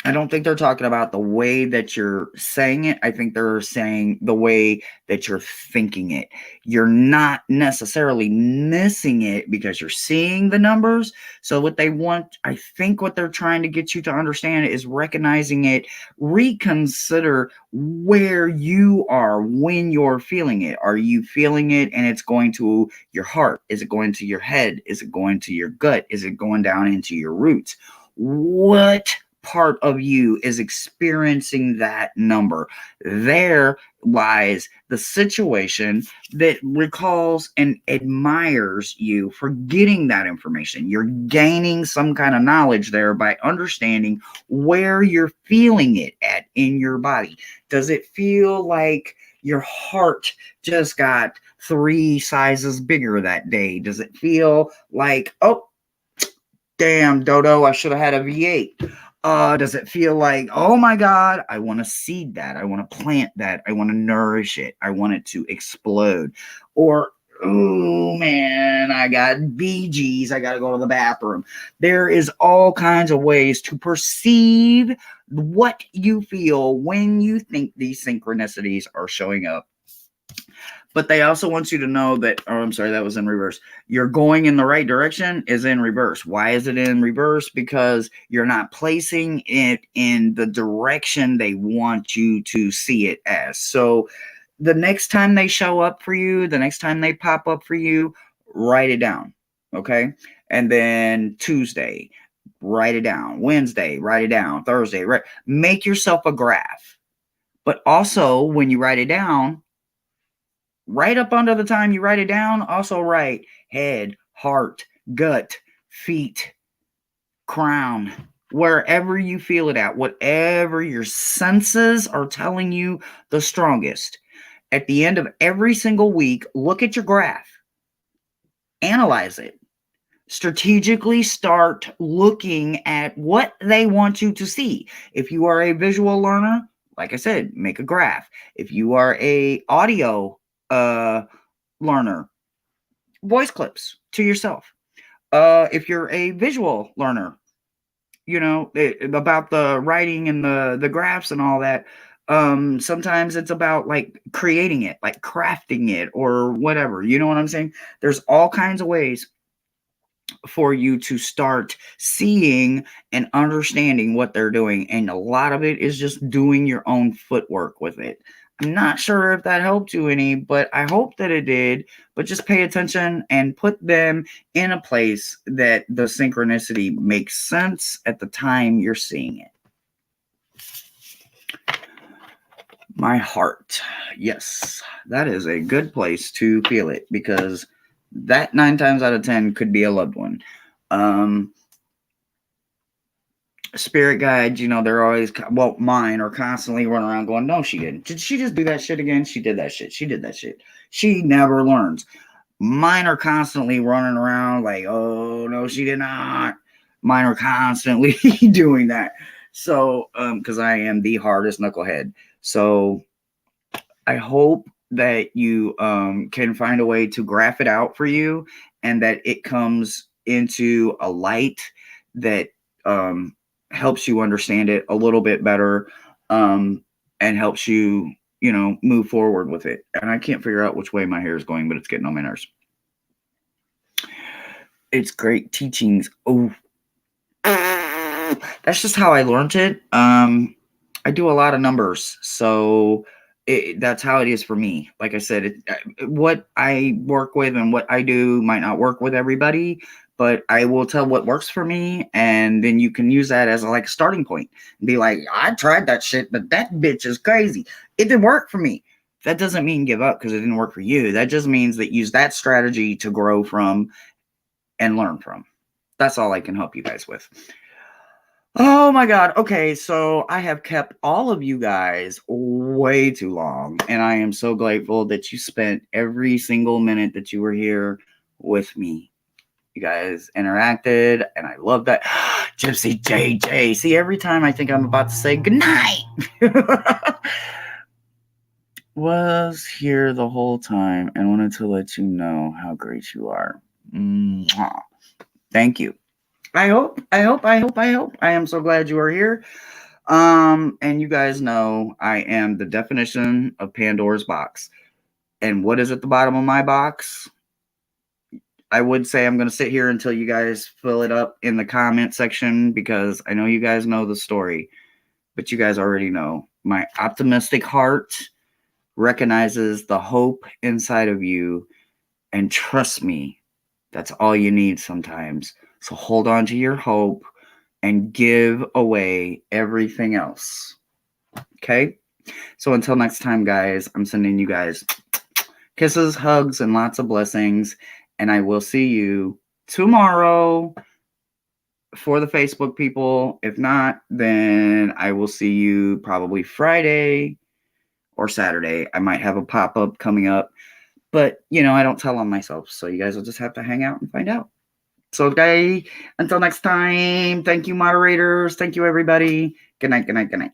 I don't think they're talking about the way that you're saying it. I think they're saying the way that you're thinking it. You're not necessarily missing it because you're seeing the numbers. So, what they want, I think what they're trying to get you to understand is recognizing it, reconsider where you are when you're feeling it. Are you feeling it and it's going to your heart? Is it going to your head? Is it going to your gut? Is it going down into your roots? What part of you is experiencing that number? There lies the situation that recalls and admires you for getting that information. You're gaining some kind of knowledge there by understanding where you're feeling it at in your body. Does it feel like your heart just got 3 sizes bigger that day? Does it feel like, oh, damn, Dodo, I should have had a V8? Does it feel like, oh my God, I want to seed that. I want to plant that. I want to nourish it. I want it to explode. Or, oh man, I got BGs. I got to go to the bathroom. There is all kinds of ways to perceive what you feel when you think these synchronicities are showing up. But they also want you to know that, oh, I'm sorry, that was in reverse. You're going in the right direction is in reverse. Why is it in reverse? Because you're not placing it in the direction they want you to see it as. So the next time they show up for you, the next time they pop up for you, write it down. Okay. And then Tuesday, write it down. Wednesday, write it down. Thursday, make yourself a graph. But also, when you write it down, right up under the time you write it down, also write head, heart, gut, feet, crown, wherever you feel it at, whatever your senses are telling you the strongest. At the end of every single week, look at your graph, analyze it, strategically start looking at what they want you to see. If you are a visual learner, like I said, make a graph. If you are a audio learner, voice clips to yourself. If you're a visual learner, about the writing and the graphs and all that. Sometimes it's about like creating it, like crafting it or whatever. You know what I'm saying? There's all kinds of ways for you to start seeing and understanding what they're doing. And a lot of it is just doing your own footwork with it. I'm not sure if that helped you any, but I hope that it did. But just pay attention and put them in a place that the synchronicity makes sense at the time you're seeing it. My heart. Yes, that is a good place to feel it because that 9 times out of 10 could be a loved one. Spirit guides, they're always, mine are constantly running around going, no, she didn't. Did she just do that shit again? She did that shit. She did that shit. She never learns. Mine are constantly running around like, oh, no, she did not. Mine are constantly doing that. So, because I am the hardest knucklehead. So, I hope that you can find a way to graph it out for you and that it comes into a light that helps you understand it a little bit better and helps you, move forward with it. And I can't figure out which way my hair is going, but it's getting on my nerves. It's great teachings. Oh, that's just how I learned it. I do a lot of numbers, so that's how it is for me. Like I said, what I work with and what I do might not work with everybody, but I will tell what works for me, and then you can use that as a starting point and be like, I tried that shit, but that bitch is crazy. It didn't work for me. That doesn't mean give up because it didn't work for you. That just means that use that strategy to grow from and learn from. That's all I can help you guys with. Oh my God. Okay, so I have kept all of you guys way too long, and I am so grateful that you spent every single minute that you were here with me. You guys interacted, and I love that. Gypsy JJ. See, every time I think I'm about to say goodnight, was here the whole time and wanted to let you know how great you are. Thank you. I hope. I am so glad you are here. And you guys know I am the definition of Pandora's box. And what is at the bottom of my box? I would say I'm going to sit here until you guys fill it up in the comment section because I know you guys know the story, but you guys already know. My optimistic heart recognizes the hope inside of you, and trust me, that's all you need sometimes. So hold on to your hope and give away everything else. Okay? So until next time, guys, I'm sending you guys kisses, hugs, and lots of blessings. And I will see you tomorrow for the Facebook people. If not, then I will see you probably Friday or Saturday. I might have a pop-up coming up. But, I don't tell on myself. So you guys will just have to hang out and find out. So, until next time, thank you, moderators. Thank you, everybody. Good night, good night, good night.